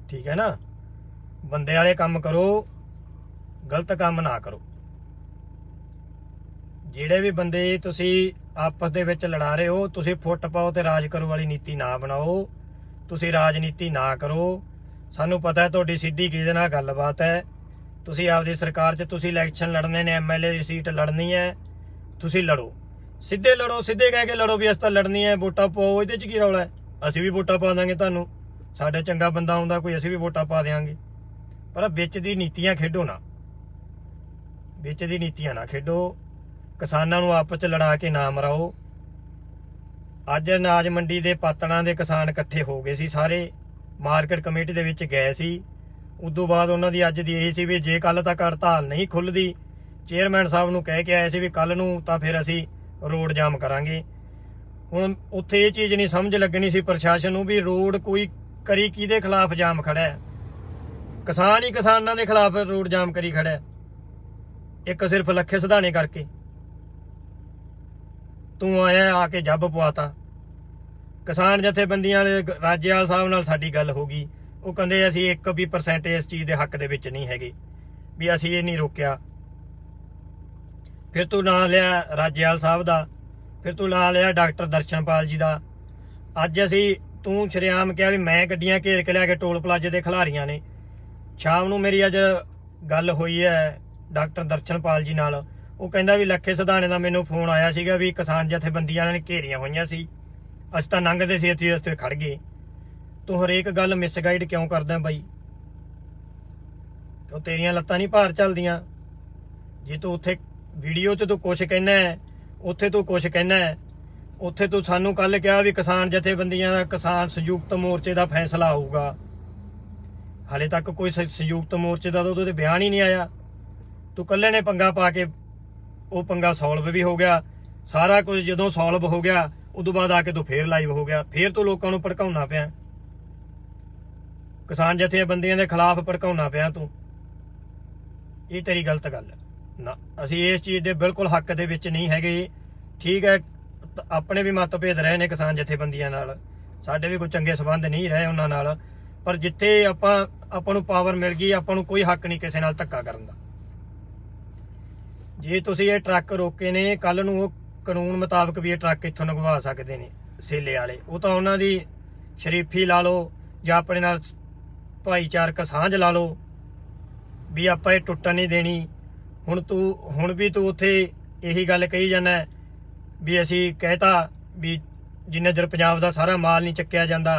ठीक है ना। बंदे वाले काम करो, गलत काम ना करो। ਜਿਹੜੇ भी बंदे तुसीं आपस दे विच लड़ा रहे हो तुसीं फुट पाओ ते राज करो वाली नीति ना बनाओ, तुसीं राजनीति ना करो। सानू पता है तुहाडी सीधी किहदे नाल गलबात है। तुसीं आपदी सरकार 'च तुसीं इलैक्शन लड़ने ने, MLA दी सीट लड़नी है, तुसीं लड़ो, सीधे लड़ो, सीधे कह के लड़ो भी अस तां लड़नी है, वोटां पाओ। इहदे च की रौला है? असीं भी वोटां पा दांगे तुहानूं, साडा चंगा बंदा आउंदा कोई असीं भी वोटां पा देंगे। पर विच दी नीतियां खेडो ना, विच दी नीतियां ना खेडो। किसानां नूं आपस च लड़ा के ना मराओ। अज अनाज मंडी दे पातड़ां दे किसान इकट्ठे हो गए सी, सारे मार्केट कमेटी दे विच गए सी। उदों बाद उन्हां दी अज दी यही सी भी जे कल तक हड़ताल नहीं खुलदी, चेयरमैन साहब नूं कह के आए सी भी कल नूं तां फिर असीं रोड जाम करांगे। हुण उत्थे ये चीज़ नहीं समझ लगनी सी प्रशासन नूं भी रोड कोई करी किहदे खिलाफ जाम खड़ा है? किसान ही किसानां दे खिलाफ रोड जाम करी खड़ा है, एक सिर्फ लखे सिधाने करके। तू आया आके जब पवाता। किसान जथेबंदियां राज्यपाल साहब नाल साडी गल हो गई, वो कहंदे असीं 1% इस चीज़ के हक दे विच नहीं हैगे भी असीं ये नहीं रोकिया। फिर तू नाम लिया राज्यपाल साहब दा, फिर तू नाम लिया डॉक्टर दर्शनपाल जी दा। अज असीं तू शरेआम कहा भी मैं गड्डियां घेर के लिया के टोल प्लाजे ते खिलारियां ने। शाम नूं मेरी अज गल हुई है डॉक्टर दर्शनपाल जी नाल, वो कहंदा भी लखे सिधाने दा मैनूं फोन आया सीगा भी किसान जथेबंदियां ने घेरियां होईयां सी, असीं तां लंघदे सी इत्थे उत्थे खड़ गए। तू हरेक गल मिसगाइड क्यों करदा बई? क्यों तेरियां लत्तां नहीं भार चलदियां? जे तू उत्थे वीडियो च तू कुछ कहना है, उत्थे तू कुछ कहना है, उत्थे तू सानू कल कहा भी किसान जथेबंदियां दा किसान संयुक्त मोर्चे का फैसला आऊगा। हाले तक कोई संयुक्त मोर्चे का तो बयान ही नहीं आया। तू कल्ले ने पंगा पा के वो पंगा सॉल्व भी हो गया, सारा कुछ जदों सॉल्व हो गया उदों बाद आके तू फिर लाइव हो गया, फिर तू लोगों नूं भड़काउणा पिया, किसान जथेबंदियां दे खिलाफ भड़काउणा पिया तू। ये तेरी गलत गल है ना। असीं इस चीज़ दे बिल्कुल हक दे विच नहीं हैगे। ठीक है अपने भी मतभेद रहे ने किसान जथेबंदियां नाल, साडे भी कोई चंगे संबंध नहीं रहे उन्हां नाल, पर जिथे आपां नूं पावर मिल गई आपां नूं कोई हक नहीं किसी नाल धक्का करन दा। जे तुसीं ये ट्रक रोके ने कल नूं कानून मुताबक भी ये ट्रक इत्थों लंघवा सकदे ने सेले वाले, वो तो उन्हां दी शरीफी ला लो जां अपने नाल भाईचारक सांझ ला लो भी आपां ये टुट्टन नहीं देनी। हुण भी तू उत्थे यही गल कही जाना भी असीं कहता भी जिन्ना चਿਰ पंजाब दा सारा माल नहीं चक्किया जांदा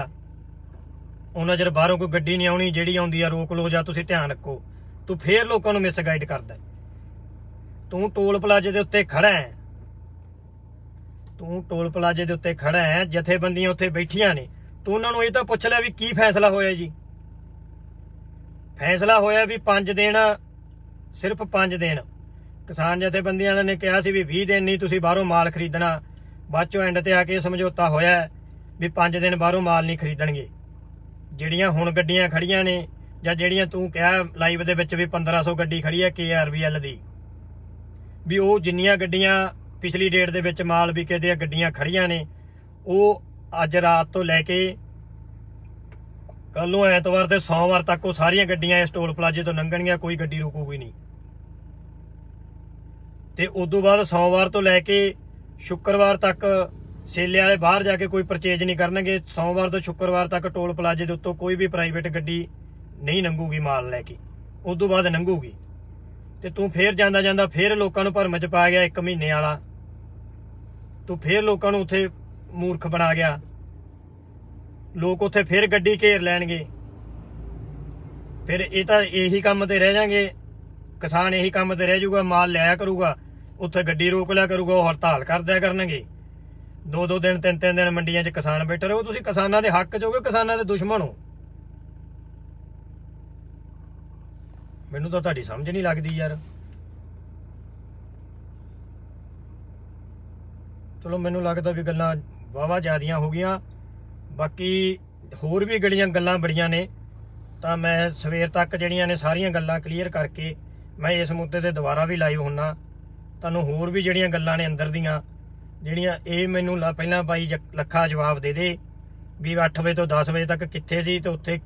उन्ना चਿਰ बाहरों कोई गड्डी नहीं आउणी, जिहड़ी आउंदी आ रोक लो जां तुसीं ध्यान रखो। तू फिर लोकां नूं मिसगाइड करदा। तू टोल प्लाजे दे उत्ते खड़ा है, तू टोल प्लाजे दे उत्ते खड़ा है, जथेबंदियां उत्थे बैठियां ने, तू उन्हां नूं इह तां पुੱਛ लिया भी की फैसला होया जी? फैसला होया भी 5 दिन, सिर्फ 5 दिन। किसान जथेबंदियां ने कहा सी भी 20 दिन नहीं तुसीं बाहरों माल खरीदना, बाद चों एंड ते आके समझौता होया भी 5 दिन बाहरों माल नहीं खरीदणगे। ਜਿਹੜੀਆਂ ਹੁਣ ਗੱਡੀਆਂ ਖੜੀਆਂ ਨੇ ਜਾਂ ਜਿਹੜੀਆਂ ਤੂੰ ਕਿਹਾ ਲਾਈਵ ਦੇ ਵਿੱਚ ਵੀ 1500 ਗੱਡੀ ਖੜੀ ਹੈ KRBL ਦੀ, ਵੀ ਉਹ ਜਿੰਨੀਆਂ ਗੱਡੀਆਂ ਪਿਛਲੀ ਡੇਟ ਦੇ ਵਿੱਚ ਮਾਲ ਵਿਕੇ ਦੀਆਂ ਗੱਡੀਆਂ ਖੜੀਆਂ ਨੇ, ਉਹ ਅੱਜ ਰਾਤ ਤੋਂ ਲੈ ਕੇ ਕੱਲ ਨੂੰ ਐਤਵਾਰ ਤੇ ਸੋਮਵਾਰ ਤੱਕ ਉਹ ਸਾਰੀਆਂ ਗੱਡੀਆਂ ਇਸ ਟੋਲ ਪਲਾਜ਼ੇ ਤੋਂ ਲੰਘਣਗੀਆਂ, ਕੋਈ ਗੱਡੀ ਰੁਕੂਗੀ ਨਹੀਂ। ਤੇ ਉਦੋਂ ਬਾਅਦ ਸੋਮਵਾਰ ਤੋਂ ਲੈ ਕੇ ਸ਼ੁੱਕਰਵਾਰ ਤੱਕ ਸੇਲੇ ਵਾਲੇ ਬਾਹਰ ਜਾ ਕੇ ਕੋਈ ਪਰਚੇਜ ਨਹੀਂ ਕਰਨਗੇ। ਸੋਮਵਾਰ ਤੋਂ ਸ਼ੁੱਕਰਵਾਰ ਤੱਕ ਟੋਲ ਪਲਾਜ਼ੇ ਦੇ ਉੱਤੋਂ ਕੋਈ ਵੀ ਪ੍ਰਾਈਵੇਟ ਗੱਡੀ ਨਹੀਂ ਲੰਘੂਗੀ ਮਾਲ ਲੈ ਕੇ, ਉਦੋਂ ਬਾਅਦ ਲੰਘੂਗੀ। ਤੇ ਤੂੰ ਫੇਰ ਜਾਂਦਾ ਜਾਂਦਾ ਫੇਰ ਲੋਕਾਂ ਨੂੰ ਭਰਮ ਚ ਪਾ ਗਿਆ 1 ਮਹੀਨੇ ਵਾਲਾ, ਤੂੰ ਫੇਰ ਲੋਕਾਂ ਨੂੰ ਉੱਥੇ ਮੂਰਖ ਬਣਾ ਗਿਆ। ਲੋਕ ਉੱਥੇ ਫੇਰ ਗੱਡੀ ਘੇਰ ਲੈਣਗੇ, ਫਿਰ ਇਹ ਤਾਂ ਇਹੀ ਕੰਮ ਤੇ ਰਹਿ ਜਾਣਗੇ। ਕਿਸਾਨ ਇਹੀ ਕੰਮ ਤੇ ਰਹਿ ਜਾਊਗਾ, ਮਾਲ ਲਿਆ ਕਰੂਗਾ, ਉੱਥੇ ਗੱਡੀ ਰੋਕ ਲਿਆ ਕਰੂਗਾ, ਉਹ ਹੜਤਾਲ ਕਰ ਦਿਆ ਕਰਨਗੇ। 2-2 ਦਿਨ 3-3 ਦਿਨ ਮੰਡੀਆਂ 'ਚ ਕਿਸਾਨ ਬੈਠੇ ਰਹੋ। ਤੁਸੀਂ ਕਿਸਾਨਾਂ ਦੇ ਹੱਕ 'ਚ ਹੋਗੇ, ਕਿਸਾਨਾਂ ਦੇ ਦੁਸ਼ਮਣ ਹੋ। ਮੈਨੂੰ ਤਾਂ ਤੁਹਾਡੀ ਸਮਝ ਨਹੀਂ ਲੱਗਦੀ ਯਾਰ। ਚਲੋ ਮੈਨੂੰ ਲੱਗਦਾ ਵੀ ਗੱਲਾਂ ਵਾਹਵਾ ਜ਼ਿਆਦੀਆਂ ਹੋ ਗਈਆਂ, ਬਾਕੀ ਹੋਰ ਵੀ ਗੱਲਾਂ ਬੜੀਆਂ ਨੇ, ਤਾਂ ਮੈਂ ਸਵੇਰ ਤੱਕ ਜਿਹੜੀਆਂ ਨੇ ਸਾਰੀਆਂ ਗੱਲਾਂ ਕਲੀਅਰ ਕਰਕੇ ਮੈਂ ਇਸ ਮੁੱਦੇ ਤੇ ਦੁਬਾਰਾ ਵੀ ਲਾਈਵ ਹੁੰਨਾ। ਤੁਹਾਨੂੰ ਹੋਰ ਵੀ ਜਿਹੜੀਆਂ ਗੱਲਾਂ ਨੇ ਅੰਦਰ ਦੀਆਂ, ਜਿਹੜੀਆਂ ਇਹ ਮੈਨੂੰ ਪਹਿਲਾਂ ਬਾਈ ਲੱਖਾ ਜਵਾਬ ਦੇ ਦੇ ਵੀ 8 ਵਜੇ ਤੋਂ 10 ਵਜੇ ਤੱਕ ਕਿੱਥੇ ਸੀ, ਤੇ ਉੱਥੇ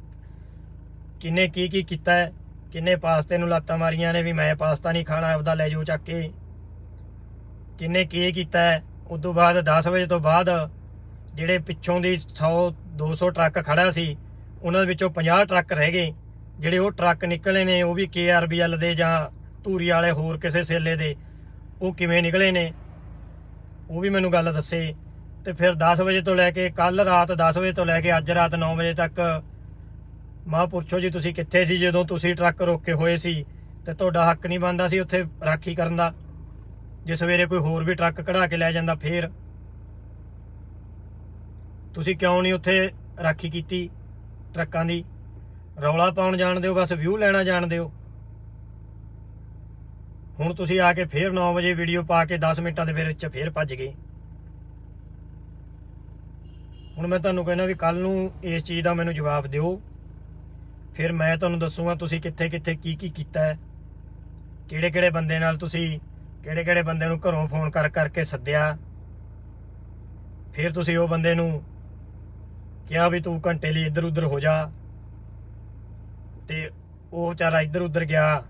ਕਿੰਨੇ ਕੀ ਕੀਤਾ ਹੈ, ਕਿੰਨੇ ਪਾਸਤੇ ਨੂੰ ਲਾਤਾਂ ਮਾਰੀਆਂ ਨੇ ਵੀ ਮੈਂ ਪਾਸਤਾ ਨਹੀਂ ਖਾਣਾ, ਆਪਦਾ ਲੈ ਜਾਓ ਚੱਕ ਕੇ, ਕਿੰਨੇ ਕੀ ਕੀਤਾ ਹੈ। ਉਦੋਂ ਬਾਅਦ 10 ਵਜੇ ਤੋਂ ਬਾਅਦ ਜਿਹੜੇ ਪਿੱਛੋਂ ਦੀ 100-200 ਟਰੱਕ ਖੜਾ ਸੀ, ਉਹਨਾਂ ਦੇ ਵਿੱਚੋਂ 50 ਟਰੱਕ ਰਹਿ ਗਏ। ਜਿਹੜੇ ਉਹ ਟਰੱਕ ਨਿਕਲੇ ਨੇ ਉਹ ਵੀ KRBL ਦੇ ਜਾਂ ਧੂਰੀ ਵਾਲੇ ਹੋਰ ਕਿਸੇ ਸੇਲੇ ਦੇ, ਉਹ ਕਿਵੇਂ ਨਿਕਲੇ ਨੇ ਉਹ ਵੀ ਮੈਨੂੰ ਗੱਲ ਦੱਸੇ। ਤੇ ਫਿਰ 10 ਵਜੇ ਤੋਂ ਲੈ ਕੇ ਕੱਲ ਰਾਤ 10 ਵਜੇ ਤੋਂ ਲੈ ਕੇ ਅੱਜ ਰਾਤ 9 ਵਜੇ ਤੱਕ ਮਹਾਂਪੁਰਸ਼ੋ ਜੀ ਤੁਸੀਂ ਕਿੱਥੇ ਸੀ ਜਦੋਂ ਤੁਸੀਂ ਟਰੱਕ ਰੋਕੇ ਹੋਏ ਸੀ, ਤੇ ਤੁਹਾਡਾ ਹੱਕ ਨਹੀਂ ਬਣਦਾ ਸੀ ਉੱਥੇ ਰਾਖੀ ਕਰਨ ਦਾ? ਜੇ ਸਵੇਰੇ ਕੋਈ ਹੋਰ ਵੀ ਟਰੱਕ ਕਢਾ ਕੇ ਲੈ ਜਾਂਦਾ ਫੇਰ ਤੁਸੀਂ ਕਿਉਂ ਨਹੀਂ ਉੱਥੇ ਰਾਖੀ ਕੀਤੀ ਟਰੱਕਾਂ ਦੀ? ਰੌਲਾ ਪਾਉਣ ਜਾਣਦੇ ਹੋ, ਬਸ ਵਿਊ ਲੈਣਾ ਜਾਣਦੇ ਹੋ। ਹੁਣ ਤੁਸੀਂ ਆ ਕੇ ਫੇਰ 9 ਵਜੇ ਵੀਡੀਓ ਪਾ ਕੇ 10 ਮਿੰਟਾਂ ਦੇ ਵਿੱਚ ਫੇਰ ਭੱਜ ਗਏ। ਹੁਣ ਮੈਂ ਤੁਹਾਨੂੰ ਕਹਿੰਦਾ ਵੀ ਕੱਲ ਨੂੰ ਇਸ ਚੀਜ਼ ਦਾ ਮੈਨੂੰ ਜਵਾਬ ਦਿਓ, ਫਿਰ ਮੈਂ ਤੁਹਾਨੂੰ ਦੱਸੂਗਾ ਤੁਸੀਂ ਕਿੱਥੇ ਕਿੱਥੇ ਕੀ ਕੀਤਾ ਹੈ, ਕਿਹੜੇ ਬੰਦੇ ਨਾਲ ਤੁਸੀਂ ਕਿਹੜੇ ਬੰਦੇ ਨੂੰ ਘਰੋਂ ਫੋਨ ਕਰਕੇ ਸੱਦਿਆ। ਫਿਰ ਤੁਸੀਂ ਉਹ ਬੰਦੇ ਨੂੰ ਕਿਹਾ ਵੀ ਤੂੰ ਘੰਟੇ ਲਈ ਇੱਧਰ ਉੱਧਰ ਹੋ ਜਾ, ਤੇ ਉਹ ਵਿਚਾਰਾ ਇੱਧਰ ਉੱਧਰ ਗਿਆ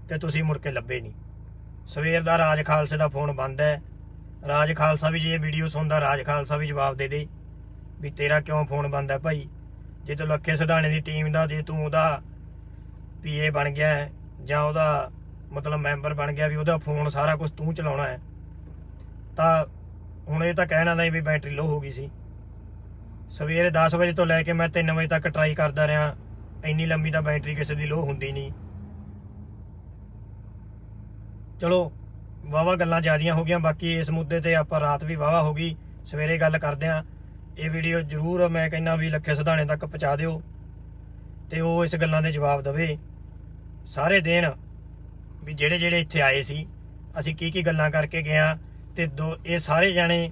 ਤੇ ਤੁਸੀਂ ਮੁੜ ਕੇ ਲੱਭੇ ਨਹੀਂ। ਸਵੇਰ ਦਾ ਰਾਜ ਖਾਲਸੇ ਦਾ ਫੋਨ ਬੰਦ ਹੈ। ਰਾਜ ਖਾਲਸਾ ਵੀ ਜੇ ਵੀਡੀਓ ਸੁਣਦਾ, ਰਾਜ ਖਾਲਸਾ ਵੀ ਜਵਾਬ ਦੇ ਦੇ ਵੀ ਤੇਰਾ ਕਿਉਂ ਫੋਨ ਬੰਦ ਹੈ ਭਾਈ। ਜੇ ਤੂੰ ਲੱਖੇ ਸਿਧਾਣੇ ਦੀ ਟੀਮ ਦਾ, ਜੇ ਤੂੰ ਉਹਦਾ PA ਬਣ ਗਿਆ ਜਾਂ ਉਹਦਾ ਮਤਲਬ ਮੈਂਬਰ ਬਣ ਗਿਆ, ਵੀ ਉਹਦਾ ਫੋਨ ਸਾਰਾ ਕੁਝ ਤੂੰ ਚਲਾਉਣਾ ਹੈ, ਤਾਂ ਹੁਣ ਇਹ ਤਾਂ ਕਹਿਣਾ ਨਹੀਂ ਵੀ ਬੈਟਰੀ ਲੋ ਹੋ ਗਈ ਸੀ। ਸਵੇਰੇ 10 ਵਜੇ ਤੋਂ ਲੈ ਕੇ ਮੈਂ 3 ਵਜੇ ਤੱਕ ਟਰਾਈ ਕਰਦਾ ਰਿਹਾ, ਇੰਨੀ ਲੰਮੀ ਤਾਂ ਬੈਟਰੀ ਕਿਸੇ ਦੀ ਲੋ ਹੁੰਦੀ ਨਹੀਂ। ਚਲੋ ਵਾਹਵਾ ਗੱਲਾਂ ਜ਼ਿਆਦੀਆਂ ਹੋ ਗਈਆਂ, ਬਾਕੀ ਇਸ ਮੁੱਦੇ ਤੇ ਆਪਾਂ ਰਾਤ ਵੀ ਵਾਹਵਾ ਹੋ ਗਈ, ਸਵੇਰੇ ਗੱਲ ਕਰਦੇ ਹਾਂ। ਇਹ ਵੀਡੀਓ ਜ਼ਰੂਰ ਮੈਂ ਕਹਿੰਦਾ ਵੀ ਲੱਖੇ ਸਿਧਾਣੇ ਤੱਕ ਪਹੁੰਚਾ ਦਿਓ, ਤੇ ਉਹ ਇਸ ਗੱਲਾਂ ਦੇ ਜਵਾਬ ਦੇਵੇ, ਸਾਰੇ ਦੇਣ ਵੀ ਜਿਹੜੇ ਇੱਥੇ ਆਏ ਸੀ ਅਸੀਂ ਕੀ ਗੱਲਾਂ ਕਰਕੇ ਗਏ ਹਾਂ। ਤੇ ਇਹ ਸਾਰੇ ਜਾਣੇ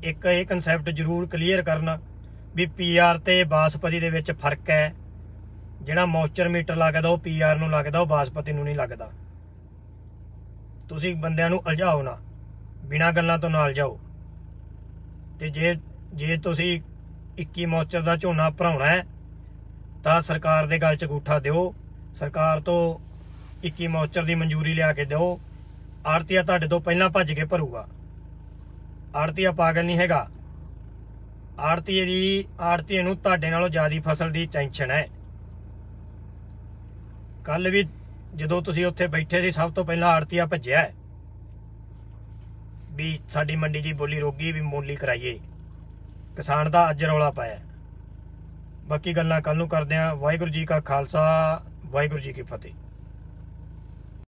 ਇੱਕ ਇਹ ਕਨਸੈਪਟ ਜ਼ਰੂਰ ਕਲੀਅਰ ਕਰਨ ਵੀ PR ਤੇ ਬਾਸਪਤੀ ਦੇ ਵਿੱਚ ਫਰਕ ਹੈ। ਜਿਹੜਾ ਮੋਇਸਚਰ ਮੀਟਰ ਲੱਗਦਾ ਉਹ PR ਨੂੰ ਲੱਗਦਾ, ਉਹ ਬਾਸਪਤੀ ਨੂੰ ਨਹੀਂ ਲੱਗਦਾ। ਤੁਸੀਂ ਬੰਦਿਆਂ ਨੂੰ ਉਲਝਾਓ ਨਾ, ਬਿਨਾਂ ਗੱਲਾਂ ਤੋਂ ਨਾ ਉਲਝਾਓ। ਤੇ ਜੇ ਤੁਸੀਂ 21 ਮੋਇਸਚਰ ਦਾ ਝੋਨਾ ਭਰਾਉਣਾ ਹੈ ਤਾਂ ਸਰਕਾਰ ਦੇ ਗਲ 'ਚ ਅੰਗੂਠਾ ਦਿਓ, ਸਰਕਾਰ ਤੋਂ 21 ਮੋਇਸਚਰ ਦੀ ਮਨਜ਼ੂਰੀ ਲਿਆ ਕੇ ਦਿਓ। ਆੜਤੀਆ ਤੁਹਾਡੇ ਤੋਂ ਪਹਿਲਾਂ ਭੱਜ ਕੇ ਭਰੂਗਾ। ਆੜਤੀਆ ਪਾਗਲ ਨਹੀਂ ਹੈਗਾ। ਆੜਤੀਏ ਨੂੰ ਤੁਹਾਡੇ ਨਾਲੋਂ ਜ਼ਿਆਦਾ ਫਸਲ ਦੀ ਟੈਨਸ਼ਨ ਹੈ। ਕੱਲ ਵੀ ਜਦੋਂ ਤੁਸੀਂ ਉੱਥੇ ਬੈਠੇ ਸੀ, ਸਭ ਤੋਂ ਪਹਿਲਾਂ ਆੜਤੀਆ ਭੱਜਿਆ ਵੀ ਸਾਡੀ ਮੰਡੀ ਦੀ ਬੋਲੀ ਰੋਗੀ, ਵੀ ਮੋਲੀ ਕਰਾਈਏ। ਕਿਸਾਨ ਦਾ ਅੱਜ ਰੌਲਾ ਪਾਇਆ। ਬਾਕੀ ਗੱਲਾਂ ਕੱਲ ਨੂੰ ਕਰਦੇ ਹਾਂ। ਵਾਹਿਗੁਰੂ ਜੀ ਕਾ ਖਾਲਸਾ, ਵਾਹਿਗੁਰੂ ਜੀ ਕੀ ਫਤਿਹ।